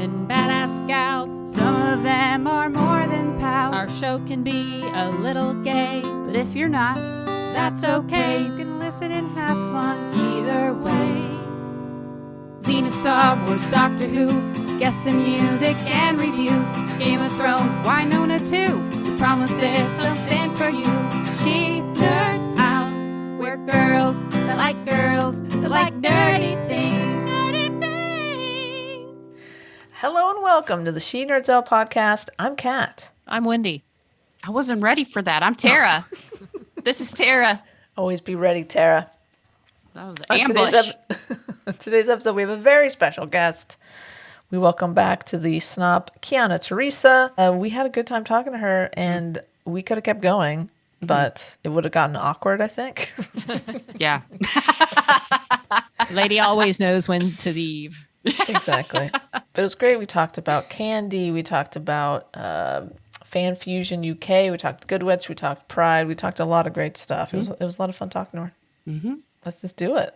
women, badass gals. Some of them are more than pals. Our show can be a little gay, But if you're not, that's okay. you can listen and have fun either way. Xena, Star Wars, Doctor Who, guests and music and reviews. Game of Thrones, Winona too. We promise there's something for you. She nerds out. We're girls that like nerdy things. Nerdy things. Hello and welcome to the She Nerds Out podcast. I'm Kat. I'm Wendy. I wasn't ready for that. I'm Tara. This is Tara. Always be ready, Tara. That was an On ambush. Today's episode, we have a very special guest. We welcome back to the SNOP Kyana Teresa. We had a good time talking to her, and we could have kept going, but it would have gotten awkward, I think. Yeah. Lady always knows when to leave. Exactly. But it was great. We talked about candy. We talked about FanFusionUK. We talked Goodwitch. We talked Pride. We talked a lot of great stuff. It was a lot of fun talking to her. Mm-hmm. Let's just do it.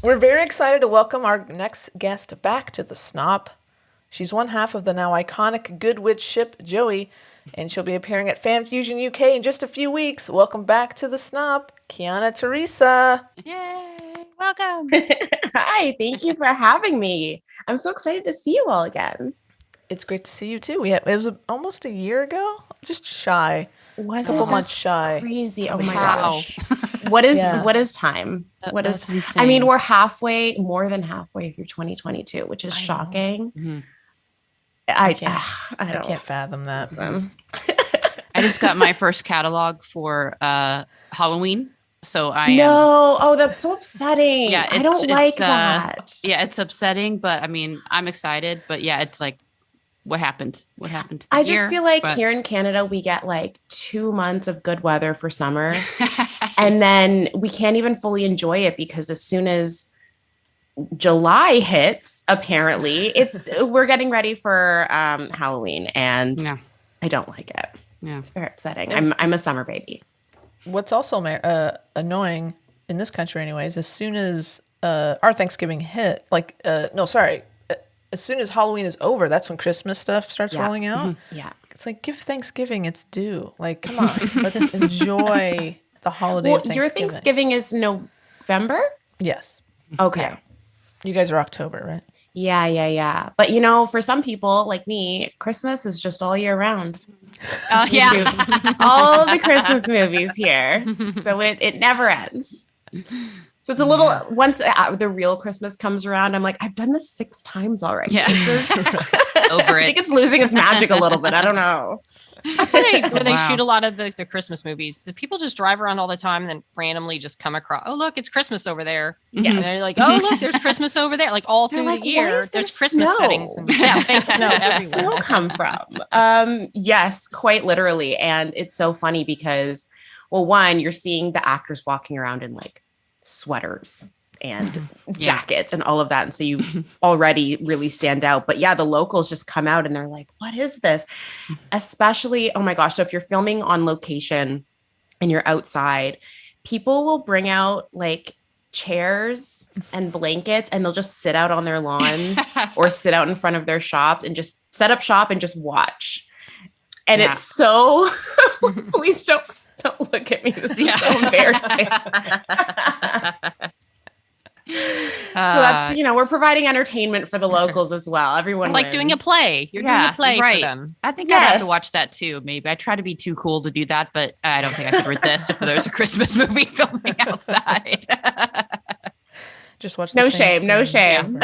We're very excited to welcome our next guest back to the SNOP. She's one half of the now iconic Goodwitch ship, Joey, and she'll be appearing at FanFusionUK in just a few weeks. Welcome back to the SNOP, Kyana Teresa. Yay! Welcome. Hi, thank you for having me. I'm so excited to see you all again. It's great to see you too. It was almost a year ago, just shy, a couple months shy. Crazy. Oh my Wow. gosh. What is Yeah. time? What is That's insane. I mean, we're more than halfway through 2022, which is shocking. Mhm. I I don't can't fathom that. listen. I just got my first catalog for Halloween. So I am. No, oh, that's so upsetting. Yeah, I don't like that. Yeah, it's upsetting, but I mean, I'm excited. But yeah, it's like, what happened? What happened? To the I just year? feel like But- here in Canada, we get like 2 months of good weather for summer. And then we can't even fully enjoy it because as soon as July hits, apparently, we're getting ready for Halloween, and Yeah. I don't like it. Yeah. It's very upsetting. I'm a summer baby. What's also annoying in this country, anyways, as soon as our Thanksgiving hit, as soon as Halloween is over, that's when Christmas stuff starts Yeah. rolling out. Yeah. It's like, give Thanksgiving its due. Like, come on, let's enjoy the holiday Well, of Thanksgiving. your Thanksgiving is November? Yes. Okay. Yeah. You guys are October, right? Yeah. But for some people like me, Christmas is just all year round. Oh, We yeah. do all the Christmas movies here. So it never ends. So it's a little, once the real Christmas comes around, I'm like, I've done this 6 times already. Yeah. This is- Over I think it. it's losing its magic a little bit. I don't know. Where they Wow. shoot a lot of the Christmas movies. Do people just drive around all the time and then randomly just come across, oh, look, it's Christmas over there. Yes. And they're like, oh, look, there's Christmas over there. Like all They're through like, the "Why year, is there there's Christmas snow?" settings. And, yeah, fake snow Where did the everywhere. snow come from? Yes, quite literally. And it's so funny because, well, one, you're seeing the actors walking around in like sweaters and jackets and all of that. And so you already really stand out. But yeah, the locals just come out and they're like, what is this? Especially, oh my gosh. So if you're filming on location and you're outside, people will bring out like chairs and blankets and they'll just sit out on their lawns or sit out in front of their shops and just set up shop and just watch. And Yeah. it's so, please don't look at me. This is so embarrassing. So that's, we're providing entertainment for the locals as well. Everyone It's like doing a wins. play. You're doing a play right. for them. I think I'd have to Yes. watch that too. Maybe I try to be too cool to do that, but I don't think I could resist if there was a Christmas movie filming outside. Just watch the No same shame, no scene. shame.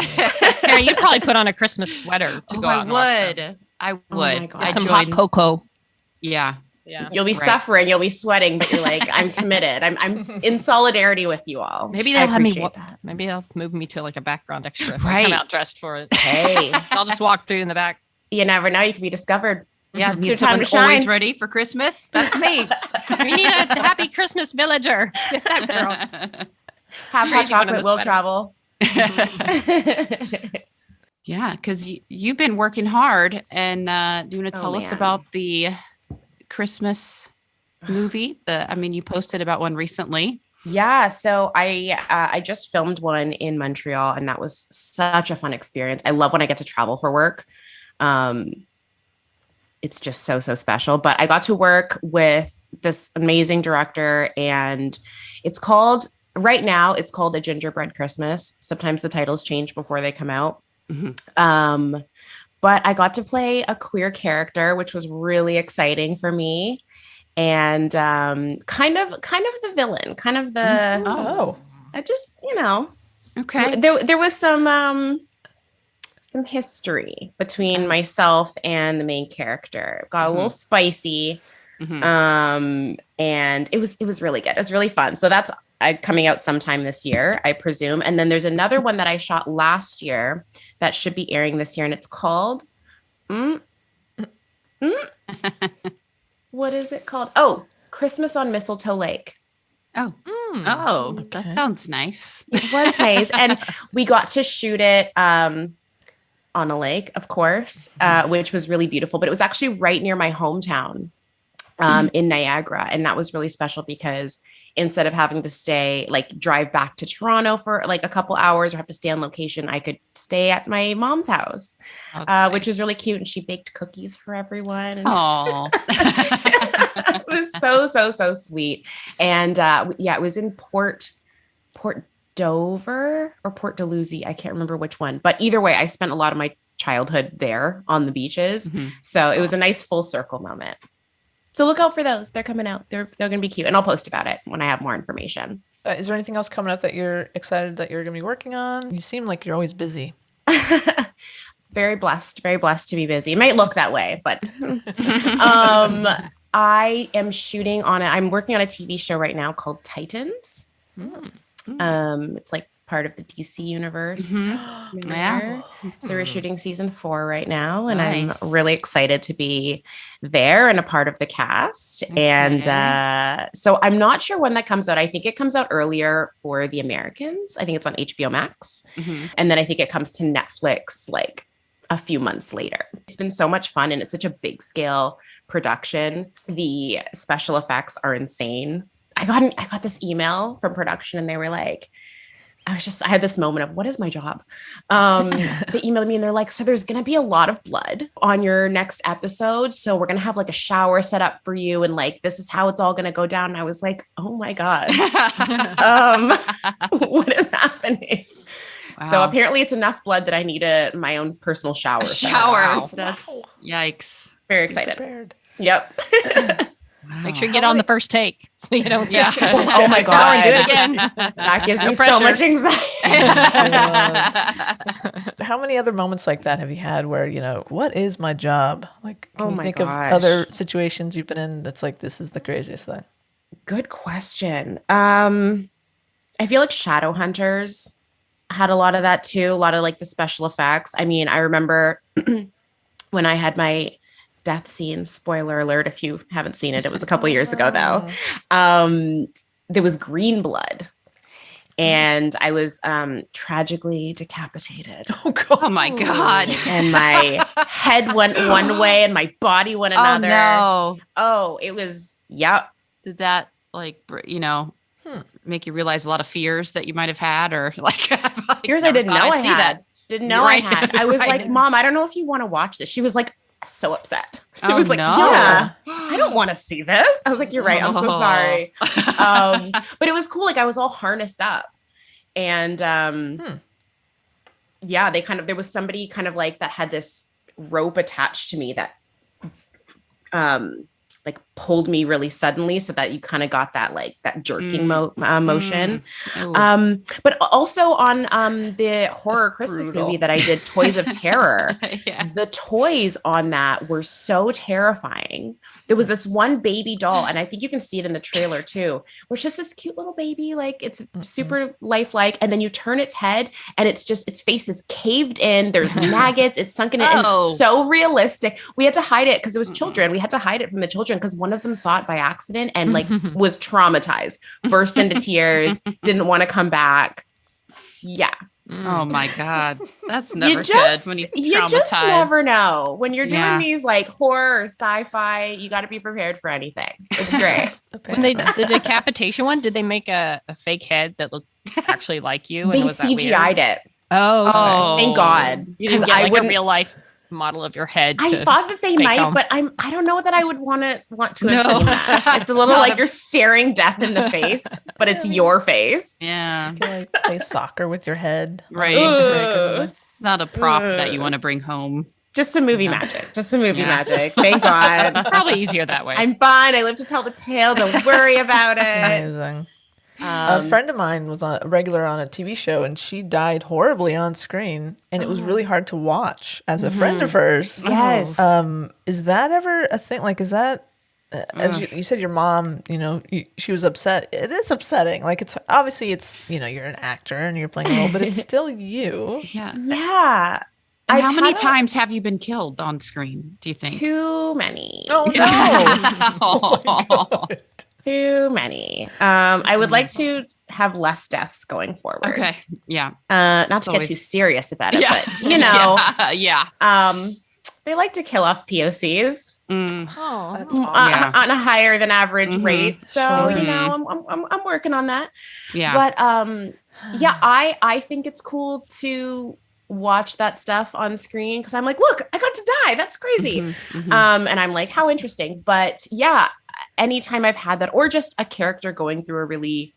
Yeah, you'd probably put on a Christmas sweater to go out and watch them. I Oh my would. God. I Some hot joined. cocoa. Yeah. Yeah. You'll be Right. suffering, you'll be sweating, but you're like, I'm committed. I'm in solidarity with you all. Maybe I they'll have me. appreciate that. Maybe they'll move me to like a background extra. If I Right. come out dressed for it. Hey, I'll just walk through in the back. you never know. You can be discovered. Yeah. your Need time someone to always shine. ready for Christmas. That's me. We need a happy Christmas villager. Get that girl. Have hot Crazy one in chocolate the will sweater. travel. Yeah, because you've been working hard, and do you want to tell us man. about the Christmas movie? You posted about one recently. Yeah, so I just filmed one in Montreal, and that was such a fun experience. I love when I get to travel for work. Um, it's just so special. But I got to work with this amazing director, and it's called right now. It's called A Gingerbread Christmas. Sometimes the titles change before they come out. Mhm. But I got to play a queer character, which was really exciting for me, and kind of the villain, kind of the Oh. I just, you know, Okay. there was some history between myself and the main character. It got a little spicy. Mhm. And it was really good. It was really fun. So that's coming out sometime this year, I presume. And then there's another one that I shot last year that should be airing this year, and it's called what is it called? Oh, Christmas on Mistletoe Lake. Oh, Mm. oh, Okay. that sounds nice. It was nice. And we got to shoot it on a lake, of course, which was really beautiful. But it was actually right near my hometown in Niagara. And that was really special because instead of having to stay, like drive back to Toronto for like a couple hours or have to stay on location, I could stay at my mom's house, That's which nice. was really cute. And she baked cookies for everyone. And Oh, it was so sweet. And yeah, it was in Port Dover or Port Dalhousie. I can't remember which one, but either way, I spent a lot of my childhood there on the beaches. Mhm. So it was a nice full circle moment. So look out for those. They're coming out. They're going to be cute. And I'll post about it when I have more information. Is there anything else coming up that you're excited that you're going to be working on? You seem like you're always busy. Very blessed to be busy. It might look that way, but I am shooting on I'm working on a TV show right now called Titans. It's like part of the DC universe. yeah. So we're shooting season 4 right now, and Nice. I'm really excited to be there and a part of the cast. And so I'm not sure when that comes out. I think it comes out earlier for the Americans. I think it's on HBO Max. Mhm. And then I think it comes to Netflix like a few months later. It's been so much fun, and it's such a big scale production. The special effects are insane. I got this email from production, and they were like, I had this moment of, what is my job? They emailed me and they're like, so there's going to be a lot of blood on your next episode. So we're going to have like a shower set up for you. And like, this is how it's all going to go down. And I was like, oh my God, what is happening? So Wow. apparently it's enough blood that I need my own personal shower. set up. Shower. Wow. That's yikes. Very Be excited. prepared. Yep. Make sure you get on the first take so you don't Yeah. take Oh my Go and do it God. again. That gives No me so pressure. much anxiety. How many other moments like that have you had where, what is my job? Like, can Oh you my think gosh. of other situations you've been in that's like, this is the craziest thing? Good question. I feel like shadow hunters had a lot of that too. A lot of like the special effects. I mean, I remember when I had my death scene, spoiler alert, if you haven't seen it, it was a couple years ago though. There was green blood and I was tragically decapitated. Oh, God. Oh my God. And my head went one way and my body went another. Oh no. Oh, it was, yep. Did that make you realize a lot of fears that you might have had, or like Fears I didn't know I had. that? Didn't know Right. I had. I was Right. like, Mom, I don't know if you want to watch this. She was like, so upset. She Oh, was like, no. yeah, I don't want to see this. I was like, you're right. I'm so Oh. sorry. But it was cool. Like I was all harnessed up. And yeah, there was somebody kind of like that had this rope attached to me that like pulled me really suddenly so that you kind of got that like that jerking motion. Oh. But also on the horror Christmas Brutal. movie that I did, Toys of Terror, Yeah. the toys on that were so terrifying. There was this one baby doll, and I think you can see it in the trailer too, where it's just this cute little baby, like it's super lifelike, and then you turn its head and it's just its face is caved in, there's maggots, it's sunken in, and Oh. it's so realistic. We had to hide it because it was children. We had to hide it from the children because one of them saw it by accident and like was traumatized, burst into tears, didn't want to come back. Yeah. Oh my God. That's You never just, good when you you just traumatize. never know. When you're doing Yeah. these like horror or sci-fi, you got to be prepared for anything. It's great. When they the decapitation one, did they make a fake head that looked actually like you? They was that CGI'd weird? it. Oh, okay. Oh. Thank God. You didn't get I like a wouldn't. real life model of your head. I To thought that they fake might, home. but I don't know that I would want to have No. seen that. It's a little Not like a- you're staring death in the face, but it's your face. Yeah. You can like play soccer with your head. on Right. the break or Ugh. something. Not a prop that you want to bring home. Just some movie Yeah. magic. Just some movie Yeah. magic. Thank God. Probably easier that way. I'm fine. I live to tell the tale. Don't worry about it. Amazing. A friend of mine was a regular on a TV show, and she died horribly on screen, and it was really hard to watch as a friend of hers. Yes. Is that ever a thing? Like, is that as you said, your mom? She was upset. It is upsetting. Like, it's obviously you're an actor and you're playing a role, but it's still you. Yeah. Yeah. And how many had times have you been killed on screen, do you think? Too many. Oh no! Too many. I would like to have less deaths going forward. Okay. Yeah. Not to get Always- too serious about it, Yeah. but you know, Yeah. they like to kill off POCs Mm. Oh, That's awesome. Yeah. on a higher than average Mhm. rate. So Sure. you know, I'm working on that. Yeah. But yeah, I think it's cool to watch that stuff on screen because I'm like, look, I got to die. That's crazy. Mhm, mhm. And I'm like, how interesting. But yeah, anytime I've had that, or just a character going through a really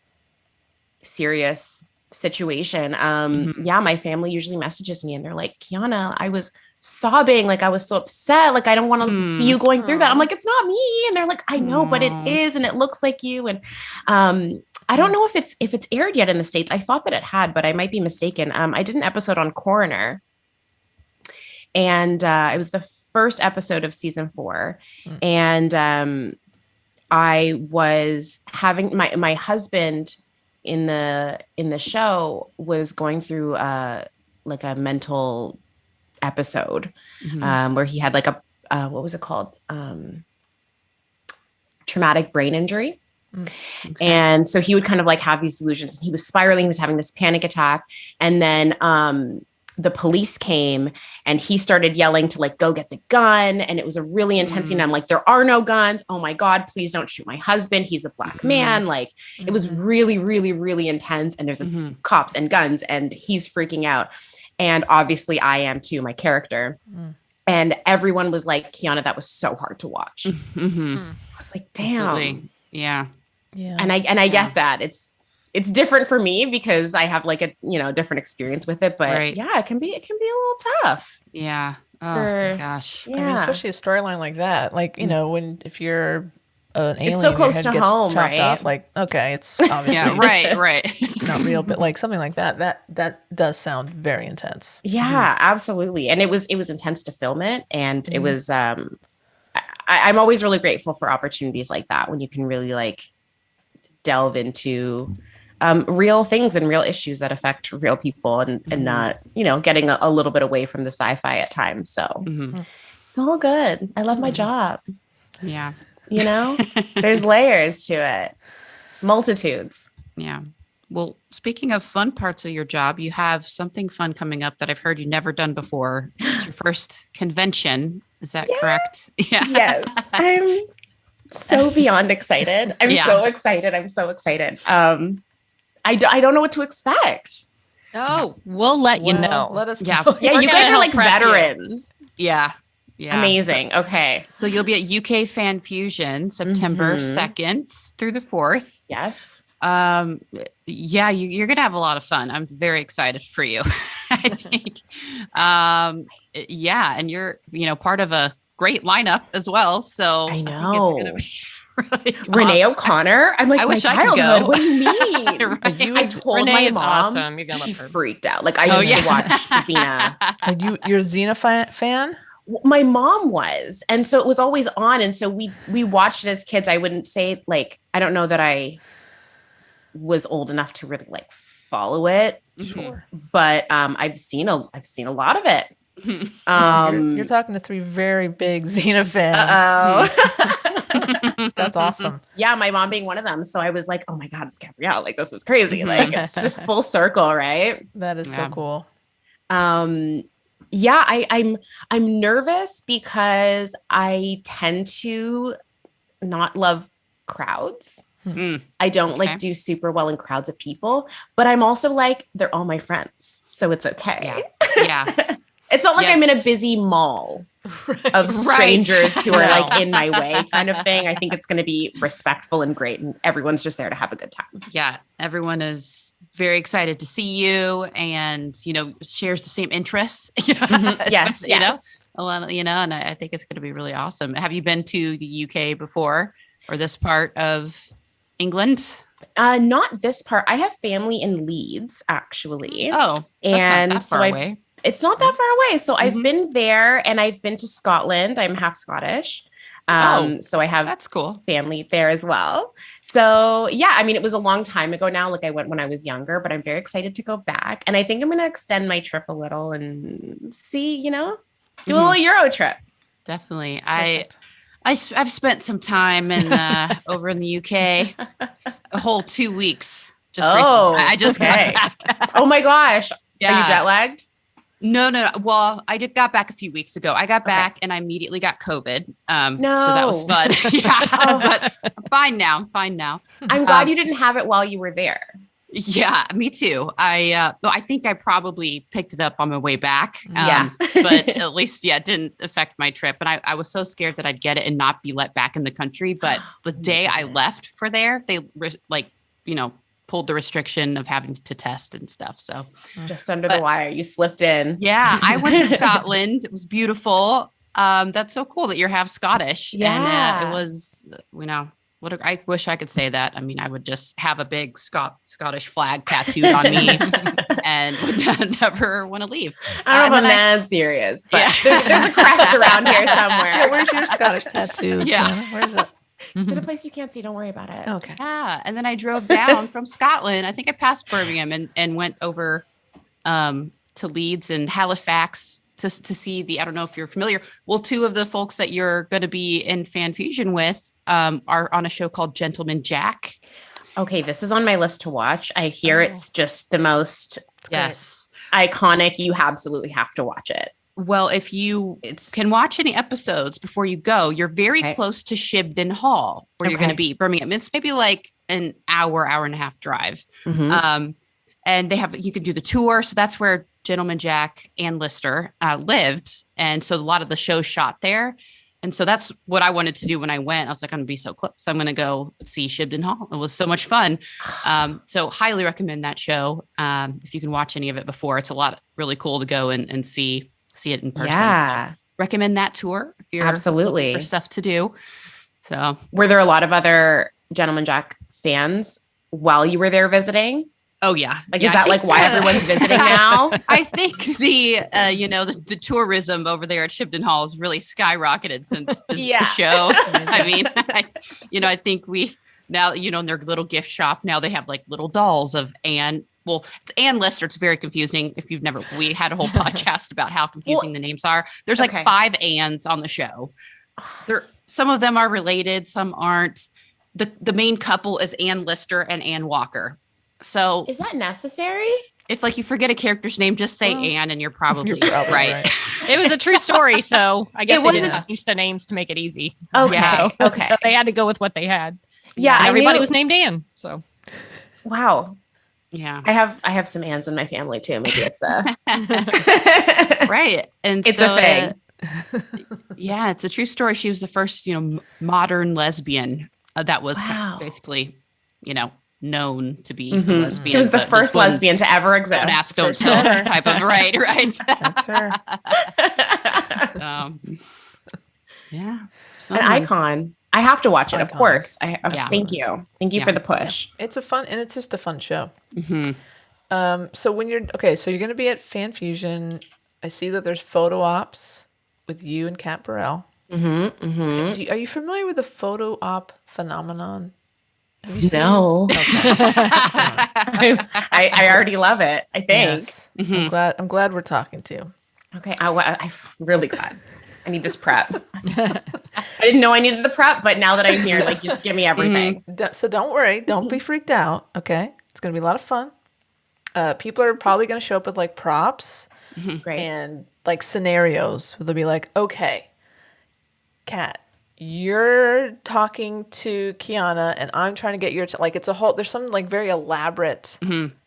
serious situation, yeah, my family usually messages me and they're like, Kyana, I was sobbing, like I was so upset, like I don't want to see you going through that. I'm like, it's not me. And they're like, I know, but it is, and it looks like you. And I don't know if it's aired yet in the States. I thought that it had, but I might be mistaken. I did an episode on Coroner, and it was the first episode of season 4. And I was having my husband in the show was going through like a mental episode where he had like a what was it called, traumatic brain injury. Okay. And so he would kind of like have these delusions, and he was spiraling, he was having this panic attack. And then the police came and he started yelling to like, go get the gun. And it was a really intense scene. I'm like, there are no guns. Oh my God, please don't shoot my husband. He's a black man. Like it was really, really, really intense. And there's cops and guns and he's freaking out. And obviously I am too, my character. And everyone was like, Kyana, that was so hard to watch. I was like, damn. Absolutely. Yeah. Yeah. And I get that. It's different for me because I have like a, different experience with it, but Right. yeah, it can be a little tough. Yeah. Oh For- my gosh. Yeah. I mean, especially a storyline like that. Like, if you're an alien, so your close head to gets home, chopped right? off, like, okay, it's obviously Yeah. Right. not real, but like something like that does sound very intense. Yeah, absolutely. And it was intense to film it. And it was, I'm always really grateful for opportunities like that when you can really like delve into real things and real issues that affect real people and not, getting a little bit away from the sci-fi at times. So it's all good. I love my job. Yeah. There's layers to it. Multitudes. Yeah. Well, speaking of fun parts of your job, you have something fun coming up that I've heard you've never done before. It's your first convention. Is that correct? Yeah. Yes. I'm so beyond excited. I'm so excited. I don't know what to expect. Oh, we'll let you know. Let us Yeah. know. Yeah, We're you gonna guys are help like prep you. veterans. Yeah. Yeah. Amazing. Okay. So you'll be at UK Fan Fusion September 2nd through the 4th. Yes. Yeah, you're gonna have a lot of fun. I'm very excited for you. I think. Yeah, and you're part of a great lineup as well. So I think know. it's gonna be really Renee awesome. O'Connor. I'm like, I my wish I could childhood. go. What do you mean? Right. I told Renee my is mom. awesome. You're gonna She love her. freaked out. Like I used to watch Xena. Are you're a Xena fan? My mom was, and so it was always on, and so we watched it as kids. I wouldn't say like I don't know that I was old enough to really like follow it, Sure. but I've seen a lot of it. You're talking to three very big Xena fans. Uh-oh. That's awesome. Yeah, my mom being one of them. So I was like, oh my God, it's Gabrielle. Like, this is crazy. Like, it's just full circle, right? That is so cool. Yeah, I'm nervous because I tend to not love crowds. I don't like do super well in crowds of people, but I'm also like, they're all my friends. So it's okay. Yeah. It's not like I'm in a busy mall of strangers who are like in my way kind of thing. I think it's going to be respectful and great. And everyone's just there to have a good time. Yeah. Everyone is very excited to see you and, shares the same interests. Yes. A lot, and I think it's going to be really awesome. Have you been to the UK before or this part of England? Not this part. I have family in Leeds, actually. Oh, and that's not that far away. It's not that far away. So I've been there and I've been to Scotland. I'm half Scottish. So I have that's cool. family there as well. So yeah, I mean, it was a long time ago now. Like I went when I was younger, but I'm very excited to go back. And I think I'm going to extend my trip a little and see, do a little Euro trip. Definitely. I've spent some time in over in the UK, a whole 2 weeks. Just recently. I just got back. Oh my gosh. Yeah. Are you jet lagged? No. Well, I got back a few weeks ago. I got back and I immediately got COVID. So that was fun. But I'm fine now. I'm glad you didn't have it while you were there. Yeah, me too. I think I probably picked it up on my way back. Yeah. But at least, it didn't affect my trip. And I was so scared that I'd get it and not be let back in the country. But the day I left for there, they pulled the restriction of having to test and stuff. So just under the wire, you slipped in. Yeah, I went to Scotland. It was beautiful. That's so cool that you're half Scottish. Yeah. And it was, I wish I could say that. I mean, I would just have a big Scottish flag tattooed on me and would never want to leave. I don't know if I'm that serious, but there's a crest around here somewhere. Yeah, where's your Scottish tattoo? Yeah. Where's it? To the place you can't see. Don't worry about it. Okay. Yeah. And then I drove down from Scotland. I think I passed Birmingham and went over to Leeds and Halifax to see I don't know if you're familiar. Well, two of the folks that you're going to be in FanFusion with are on a show called Gentleman Jack. Okay. This is on my list to watch. I hear it's just the most iconic. You absolutely have to watch it. Well, if you can watch any episodes before you go, you're very close to Shibden Hall, where you're going to be, Birmingham. It's maybe like an hour and a half drive. And you can do the tour. So that's where Gentleman Jack and Lister lived. And so a lot of the shows shot there. And so that's what I wanted to do when I went. I was like, I'm going to be so close. So I'm going to go see Shibden Hall. It was so much fun. So highly recommend that show. If you can watch any of it before, it's a lot really cool to go and see it in person. Yeah. So recommend that tour if you're absolutely looking for stuff to do. So were there a lot of other Gentleman Jack fans while you were there visiting? Oh yeah. Is that like why everyone's visiting now? I think the tourism over there at Shibden Hall has really skyrocketed since the show. I mean, I think we now, in their little gift shop, now they have like little dolls of Anne. Well, it's Ann Lister. It's very confusing. If you've we had a whole podcast about how confusing the names are. There's like 5 Anns on the show. Some of them are related. Some aren't. The main couple is Ann Lister and Ann Walker. So is that necessary? If you forget a character's name, just say Ann and you're probably right. It was a true story. So I guess they didn't change the names to make it easy. Okay. So they had to go with what they had. Yeah. And everybody was named Ann. So. Wow. Yeah. I have some Anns in my family too. Maybe it's right. And it's a thing. Yeah, it's a true story. She was the first, modern lesbian that was basically, known to be a lesbian. She was the first lesbian to ever exist. Don't ask, don't tell type of right. That's her. Yeah. An icon. I have to watch it, of course. Thank you. Thank you for the push. It's it's just a fun show. Mm-hmm. So when you're going to be at FanFusion. I see that there's photo ops with you and Kat Burrell. Mm-hmm. Mm-hmm. Are you familiar with the photo op phenomenon? Have you no. Okay. I already love it. I think. Yes. Mm-hmm. I'm glad we're talking to you. Okay. I'm really glad. I need this prep. I didn't know I needed the prep, but now that I'm here, like, just give me everything. So don't worry. Don't be freaked out. Okay. It's going to be a lot of fun. People are probably going to show up with like props Great. and like scenarios. They'll be like, okay, Kat, you're talking to Kyana and I'm trying to get your, like, it's a whole, there's some like very elaborate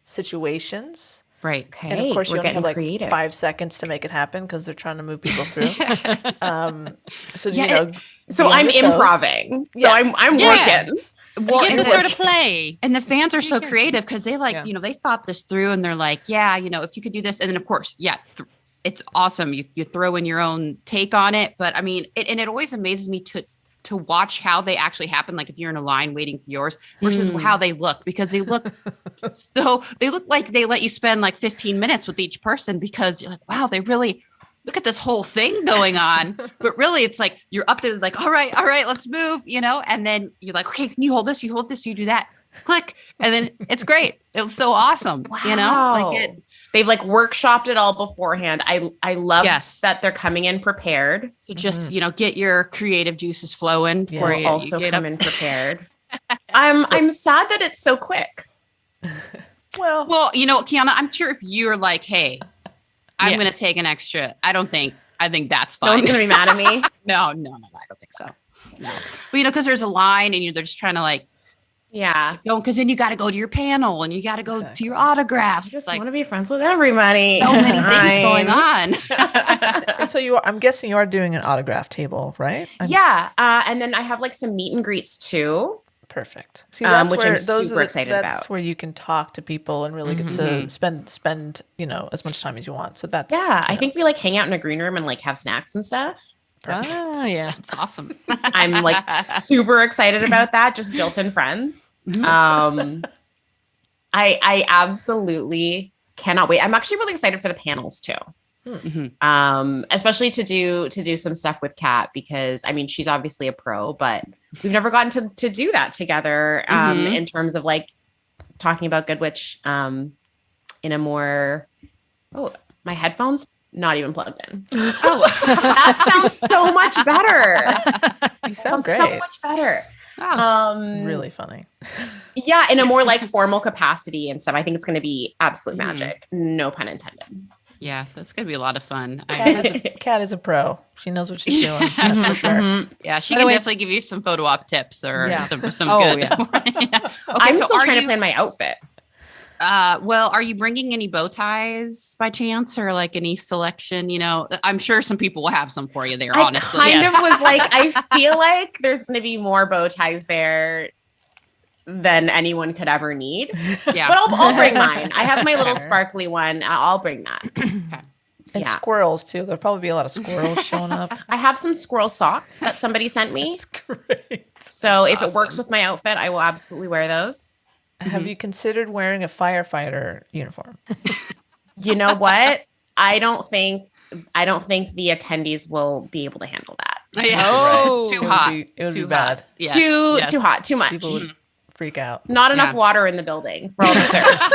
situations. Right. Okay. And of course, you we're only getting have like creative. 5 seconds to make it happen because they're trying to move people through. So, So be on I'm your toes. improving. So Yes. I'm Yeah. working. Well, You get to sort of play. And the fans are so creative because they like, Yeah. they thought this through and they're like, yeah, if you could do this. And then of course, it's awesome. You throw in your own take on it. But I mean, it always amazes me to watch how they actually happen. Like if you're in a line waiting for yours versus how they look, because they look like they let you spend like 15 minutes with each person because you're like, wow, they really look at this whole thing going on. But really it's like, you're up there like, all right, let's move, and then you're like, okay, can you hold this? You hold this, you do that, click. And then it's great. It was so awesome. Wow. Like They've like workshopped it all beforehand. I love Yes. that they're coming in prepared. to just, get your creative juices flowing before We'll you also get come up. in prepared. I'm sad that it's so quick. Well, Well, Kyana, I'm sure if you're like, hey, I'm Yeah. going to take an extra, I think that's No fine. one's gonna be mad at me. No, I don't think so. No. But, because there's a line and they're just trying to like, Yeah. because then you got to go to your panel and you got to go to your I autographs. just Like want to be friends with everybody. so many things going on. and so I'm guessing you are doing an autograph table, right? Yeah. And then I have like some meet and greets too. Perfect. See, that's which where I'm super excited that's about. where you can talk to people and really get to spend as much time as you want. So that's I think we like hang out in a green room and like have snacks and stuff. Oh, yeah. It's awesome. I'm like super excited about that. Just built-in friends. I absolutely cannot wait. I'm actually really excited for the panels too. Especially to do some stuff with Kat because I mean she's obviously a pro, but we've never gotten to do that together in terms of like talking about Good Witch in a more my headphones not even plugged in. That sounds so much better. You sound So great. much better. Really funny. Yeah, in a more like formal capacity and stuff. I think it's going to be absolute magic. No pun intended. Yeah, that's going to be a lot of fun. Kat is a pro. She knows what she's doing. That's for sure. Yeah, she By the can way- definitely give you some photo op tips or Yeah. some Oh, good. yeah. Okay, I'm so still are trying you, to plan my outfit. well, are you bringing any bow ties by chance or like any selection? I'm sure some people will have some for you there, honestly. I kind of was like, I feel like there's going to be more bow ties there than anyone could ever need. Yeah. But I'll bring mine. I have my little sparkly one. I'll bring that. And Yeah. squirrels too. There'll probably be a lot of squirrels showing up. I have some squirrel socks that somebody sent me. That's great. So if it works awesome. with my outfit, I will absolutely wear those. Have you considered wearing a firefighter uniform? You know what? I don't think the attendees will be able to handle that. Yeah. Oh. It Too would hot. be- it would be Too bad. hot. Yes, Too yes. hot, too much. People would freak out. Not enough Yeah. water in the building for all the thirst.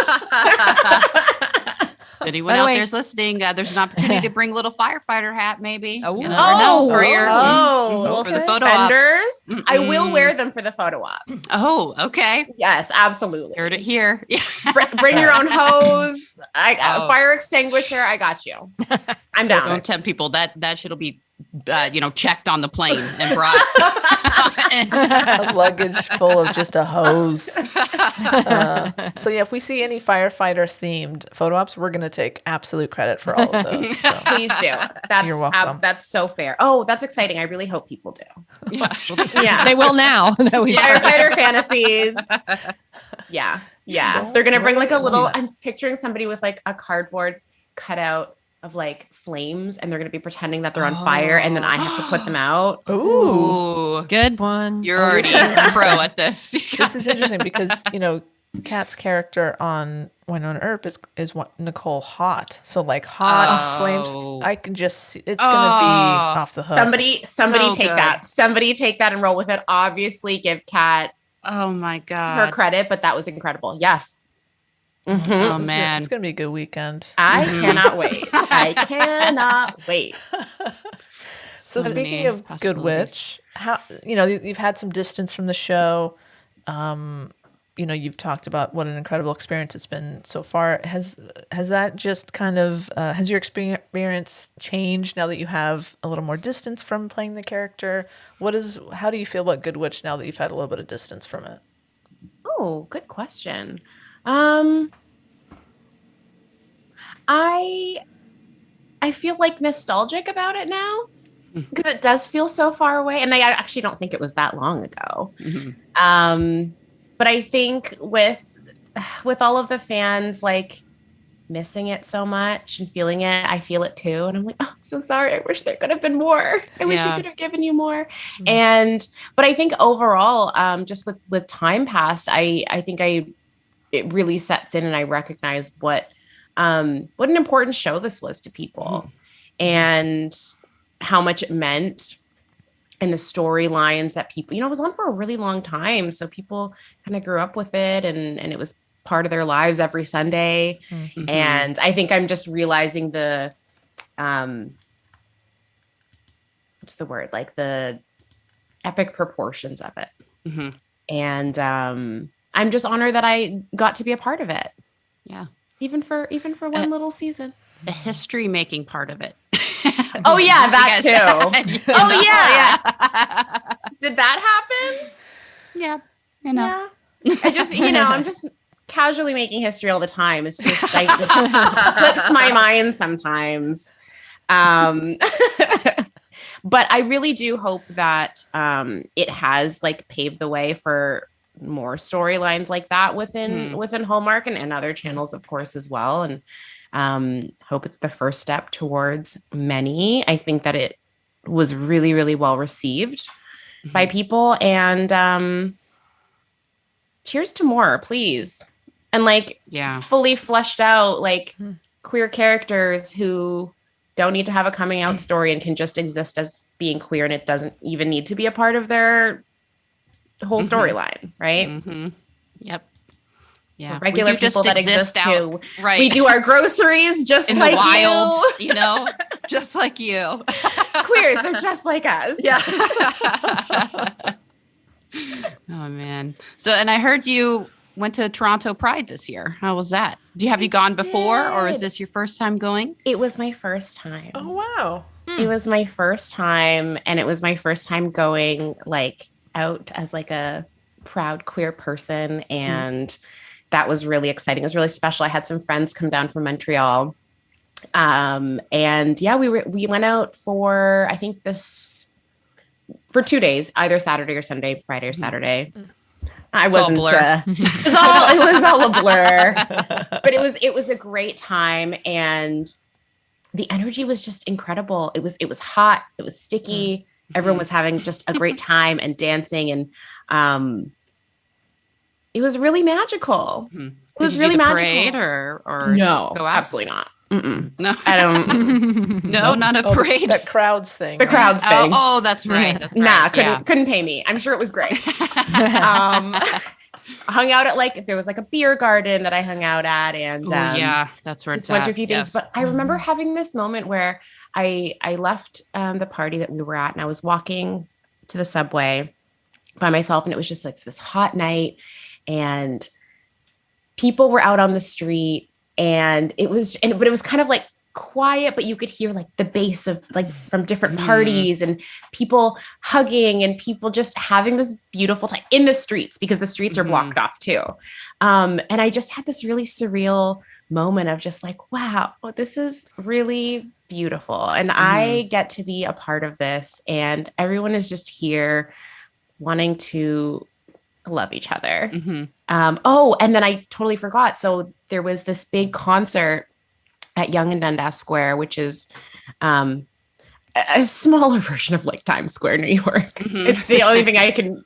Anyone By the out way- there's listening, there's an opportunity to bring a little firefighter hat, maybe. Oh. You never know for your little for the photo op. suspenders. I will wear them for the photo op. Oh, okay. Yes, absolutely. Heard it here. Yeah. Bring your own hose. Oh. Fire extinguisher. I got you. I'm down. Don't tempt people. That shit'll be checked on the plane and brought. A luggage full of just a hose. So yeah, if we see any firefighter themed photo ops, we're gonna take absolute credit for all of those. So. Please do. That's You're welcome. that's so fair. Oh, that's exciting. I really hope people do. Yeah. Yeah. They will now. that we- Firefighter fantasies. Yeah. Yeah. Don't They're going to bring like a little, worry. I'm picturing somebody with like a cardboard cutout of like flames and they're going to be pretending that they're on fire and then I have to put them out. Ooh, Ooh, Good one. you're already a pro at this. this is interesting because Kat's character on Winona Earp is what Nicole Hot. So like hot Oh. flames. I can just see it's gonna be off the hook. Somebody So take good. that. Somebody take that and roll with it. Obviously give Kat Oh my her god. credit, but that was incredible. Yes. Mhm. Oh It's man. it's gonna be a good weekend. I cannot wait. I cannot wait. So So speaking many of Good possibilities. Witch, how you've had some distance from the show. You've talked about what an incredible experience it's been so far. Has that just kind of has your experience changed now that you have a little more distance from playing the character? How do you feel about Good Witch now that you've had a little bit of distance from it? Oh, good question. I feel like nostalgic about it now because it does feel so far away, and I actually don't think it was that long ago. Mhm. But I think with all of the fans like missing it so much and feeling it, I feel it too, and I'm like, oh, I'm so sorry. I wish there could have been more. I wish we Yeah. could have given you more. But I think overall, just with time passed, I think it really sets in, and I recognize what an important show this was to people, and how much it meant, and the storylines that people, it was on for a really long time, so people kind of grew up with it, and it was part of their lives every Sunday. Mhm. And I think I'm just realizing the what's the word, like the epic proportions of it. Mhm. And I'm just honored that I got to be a part of it, Yeah. even for one little season. The history making part of it. Oh yeah, that You guys- too. you Oh know? yeah. Did that happen? Yeah. You know. Yeah. I just, I'm just casually making history all the time. It's just, it clips my mind sometimes. But I really do hope that it has like paved the way for more storylines like that within Hallmark and other channels, of course, as well. And hope it's the first step towards many. I think that it was really, really well received by people. And cheers to more, please. And like fully fleshed out, like queer characters who don't need to have a coming out story and can just exist as being queer, and it doesn't even need to be a part of their whole storyline, right? Mm-hmm. Yep. Yeah. Regular people that exist too. Right. We do our groceries just in like the wild, you. Just like you. Queers, they're just like us. Yeah. Oh man. So, and I heard you went to Toronto Pride this year. How was that? Have you gone before, or is this your first time going? It was my first time. Oh wow. It was my first time, and it was my first time going like out as like a proud queer person, and that was really exciting. It was really special. I had some friends come down from Montreal, and yeah, we went out for I think for 2 days, either Saturday or Sunday, Friday or Saturday. I wasn't. It was all a blur, but it was a great time, and the energy was just incredible. It was hot. It was sticky. Everyone was having just a great time and dancing, and it was really magical. It was really magical. Parade or no, go out? Absolutely not. Mm-mm. No, I don't. No, not a parade. That crowds thing. The crowds thing. Oh, that's right. That's right. Nah, couldn't pay me. I'm sure it was great. Hung out at there was like a beer garden that I hung out at, and yeah, that's where it's went at. to a few things. But I remember having this moment where I left the party that we were at, and I was walking to the subway by myself, and it was just like this hot night, and people were out on the street, but it was kind of like quiet, but you could hear like the bass of like from different parties and people hugging and people just having this beautiful time in the streets, because the streets are blocked off too. And I just had this really surreal moment of just like, wow, this is really beautiful. And I get to be a part of this, and everyone is just here wanting to love each other. And then I totally forgot. So there was this big concert at Yonge and Dundas Square, which is a smaller version of like Times Square, New York. It's the only thing I can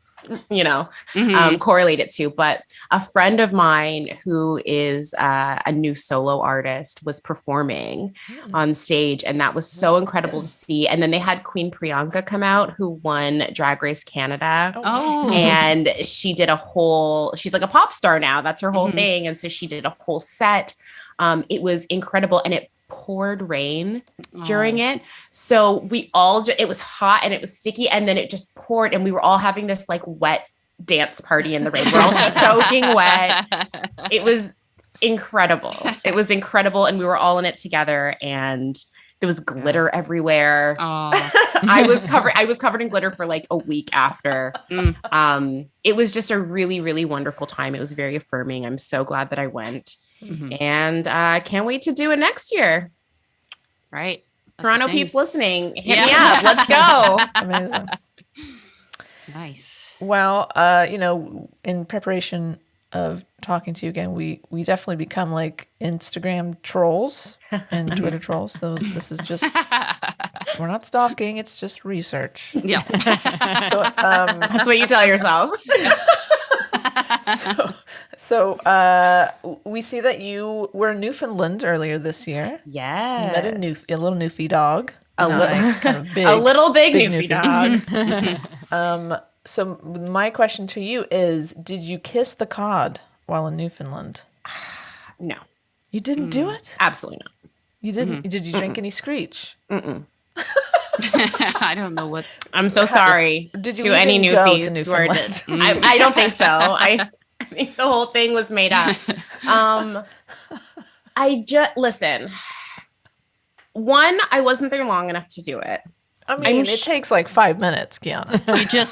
correlate it to. But a friend of mine who is a new solo artist was performing on stage, and that was so incredible to see. And then they had Queen Priyanka come out, who won Drag Race Canada. Oh. And she did she's like a pop star now. That's her whole thing. And so she did a whole set. It was incredible. And it poured rain during it. So we all, it was hot and it was sticky. And then it just poured. And we were all having this like wet dance party in the rain. We're all soaking wet. It was incredible. It was incredible. And we were all in it together. And there was glitter everywhere. I was covered in glitter for like a week after. It was just a really, really wonderful time. It was very affirming. I'm so glad that I went. And I can't wait to do it next year. Right. Toronto peeps listening, hit me up. Let's go. Amazing. Nice. Well, in preparation of talking to you again, we definitely become like Instagram trolls and Twitter trolls. So this is just, we're not stalking, it's just research. Yeah. So that's what you tell yourself. So we see that you were in Newfoundland earlier this year. Yeah. You met a little Newfie dog. A little big Newfie Newfie dog. So my question to you is, did you kiss the cod while in Newfoundland? No. You didn't do it? Absolutely not. You didn't? Did you drink any screech? I don't know what. I'm so sorry Did you to any even go to newfies who are Newfoundland? I don't think so. I think the whole thing was made up. Listen. One, I wasn't there long enough to do it. I mean, it takes like 5 minutes, Kyana.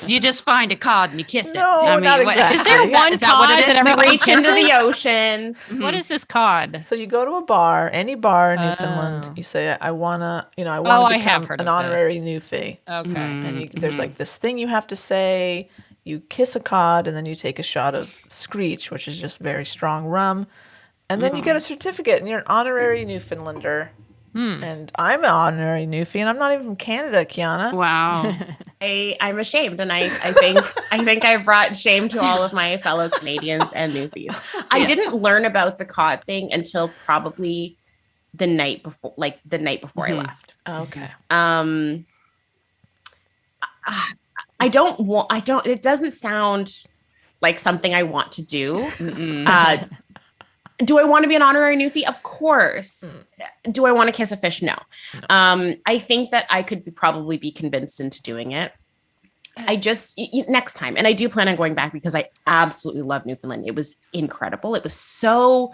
You just find a cod and you kiss it. No, I mean, not exactly. Is there one is that what it cod is? that everybody Reach into kisses? the ocean. What is this cod? So you go to a bar, any bar in Newfoundland. You say, "I wanna, I want I to have become heard an of honorary this. Newfie." Okay. And there's like this thing you have to say. You kiss a cod, and then you take a shot of screech, which is just very strong rum, and then you get a certificate, and you're an honorary Newfoundlander. And I'm an honorary Newfie, and I'm not even from Canada, Kyana. Wow. I'm ashamed, and I think I brought shame to all of my fellow Canadians and Newfies. I didn't learn about the cod thing until probably the night before I left. Okay. It doesn't sound like something I want to do. Do I want to be an honorary Newfie? Of course. Do I want to kiss a fish? No. I think that I could probably be convinced into doing it. I just, next time. And I do plan on going back because I absolutely love Newfoundland. It was incredible. It was so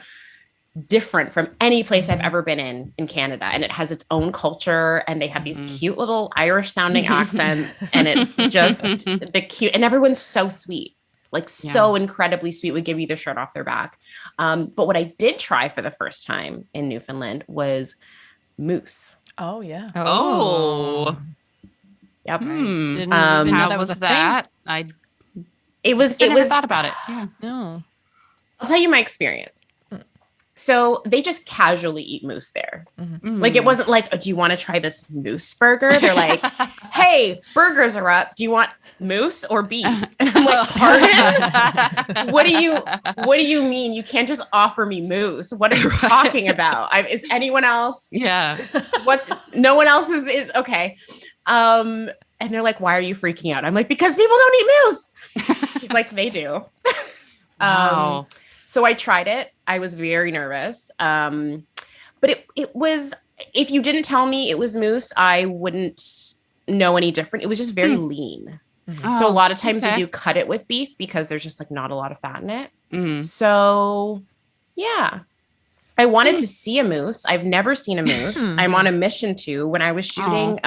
different from any place I've ever been in Canada. And it has its own culture. And they have these cute little Irish sounding accents. And it's just the cute, and everyone's so sweet. So incredibly sweet, would give you their shirt off their back. But what I did try for the first time in Newfoundland was moose. Oh, yeah. Oh. Yep. Didn't even know How that was was a that? It was I never thought about it. Yeah. thing. No. I'll tell you my experience. So they just casually eat moose there. Like, it wasn't like, do you want to try this moose burger? They're like, hey, burgers are up. Do you want moose or beef? And I'm like, pardon? What do you mean? You can't just offer me moose. What are you talking about? Is anyone else? Yeah. No one else is okay. And they're like, why are you freaking out? I'm like, because people don't eat moose. He's like, they do. Wow. So I tried it. I was very nervous. But it was, if you didn't tell me it was moose, I wouldn't know any different. It was just very lean. So a lot of times they do cut it with beef because there's just like not a lot of fat in it. So yeah, I wanted to see a moose. I've never seen a moose. I'm on a mission to. When I was shooting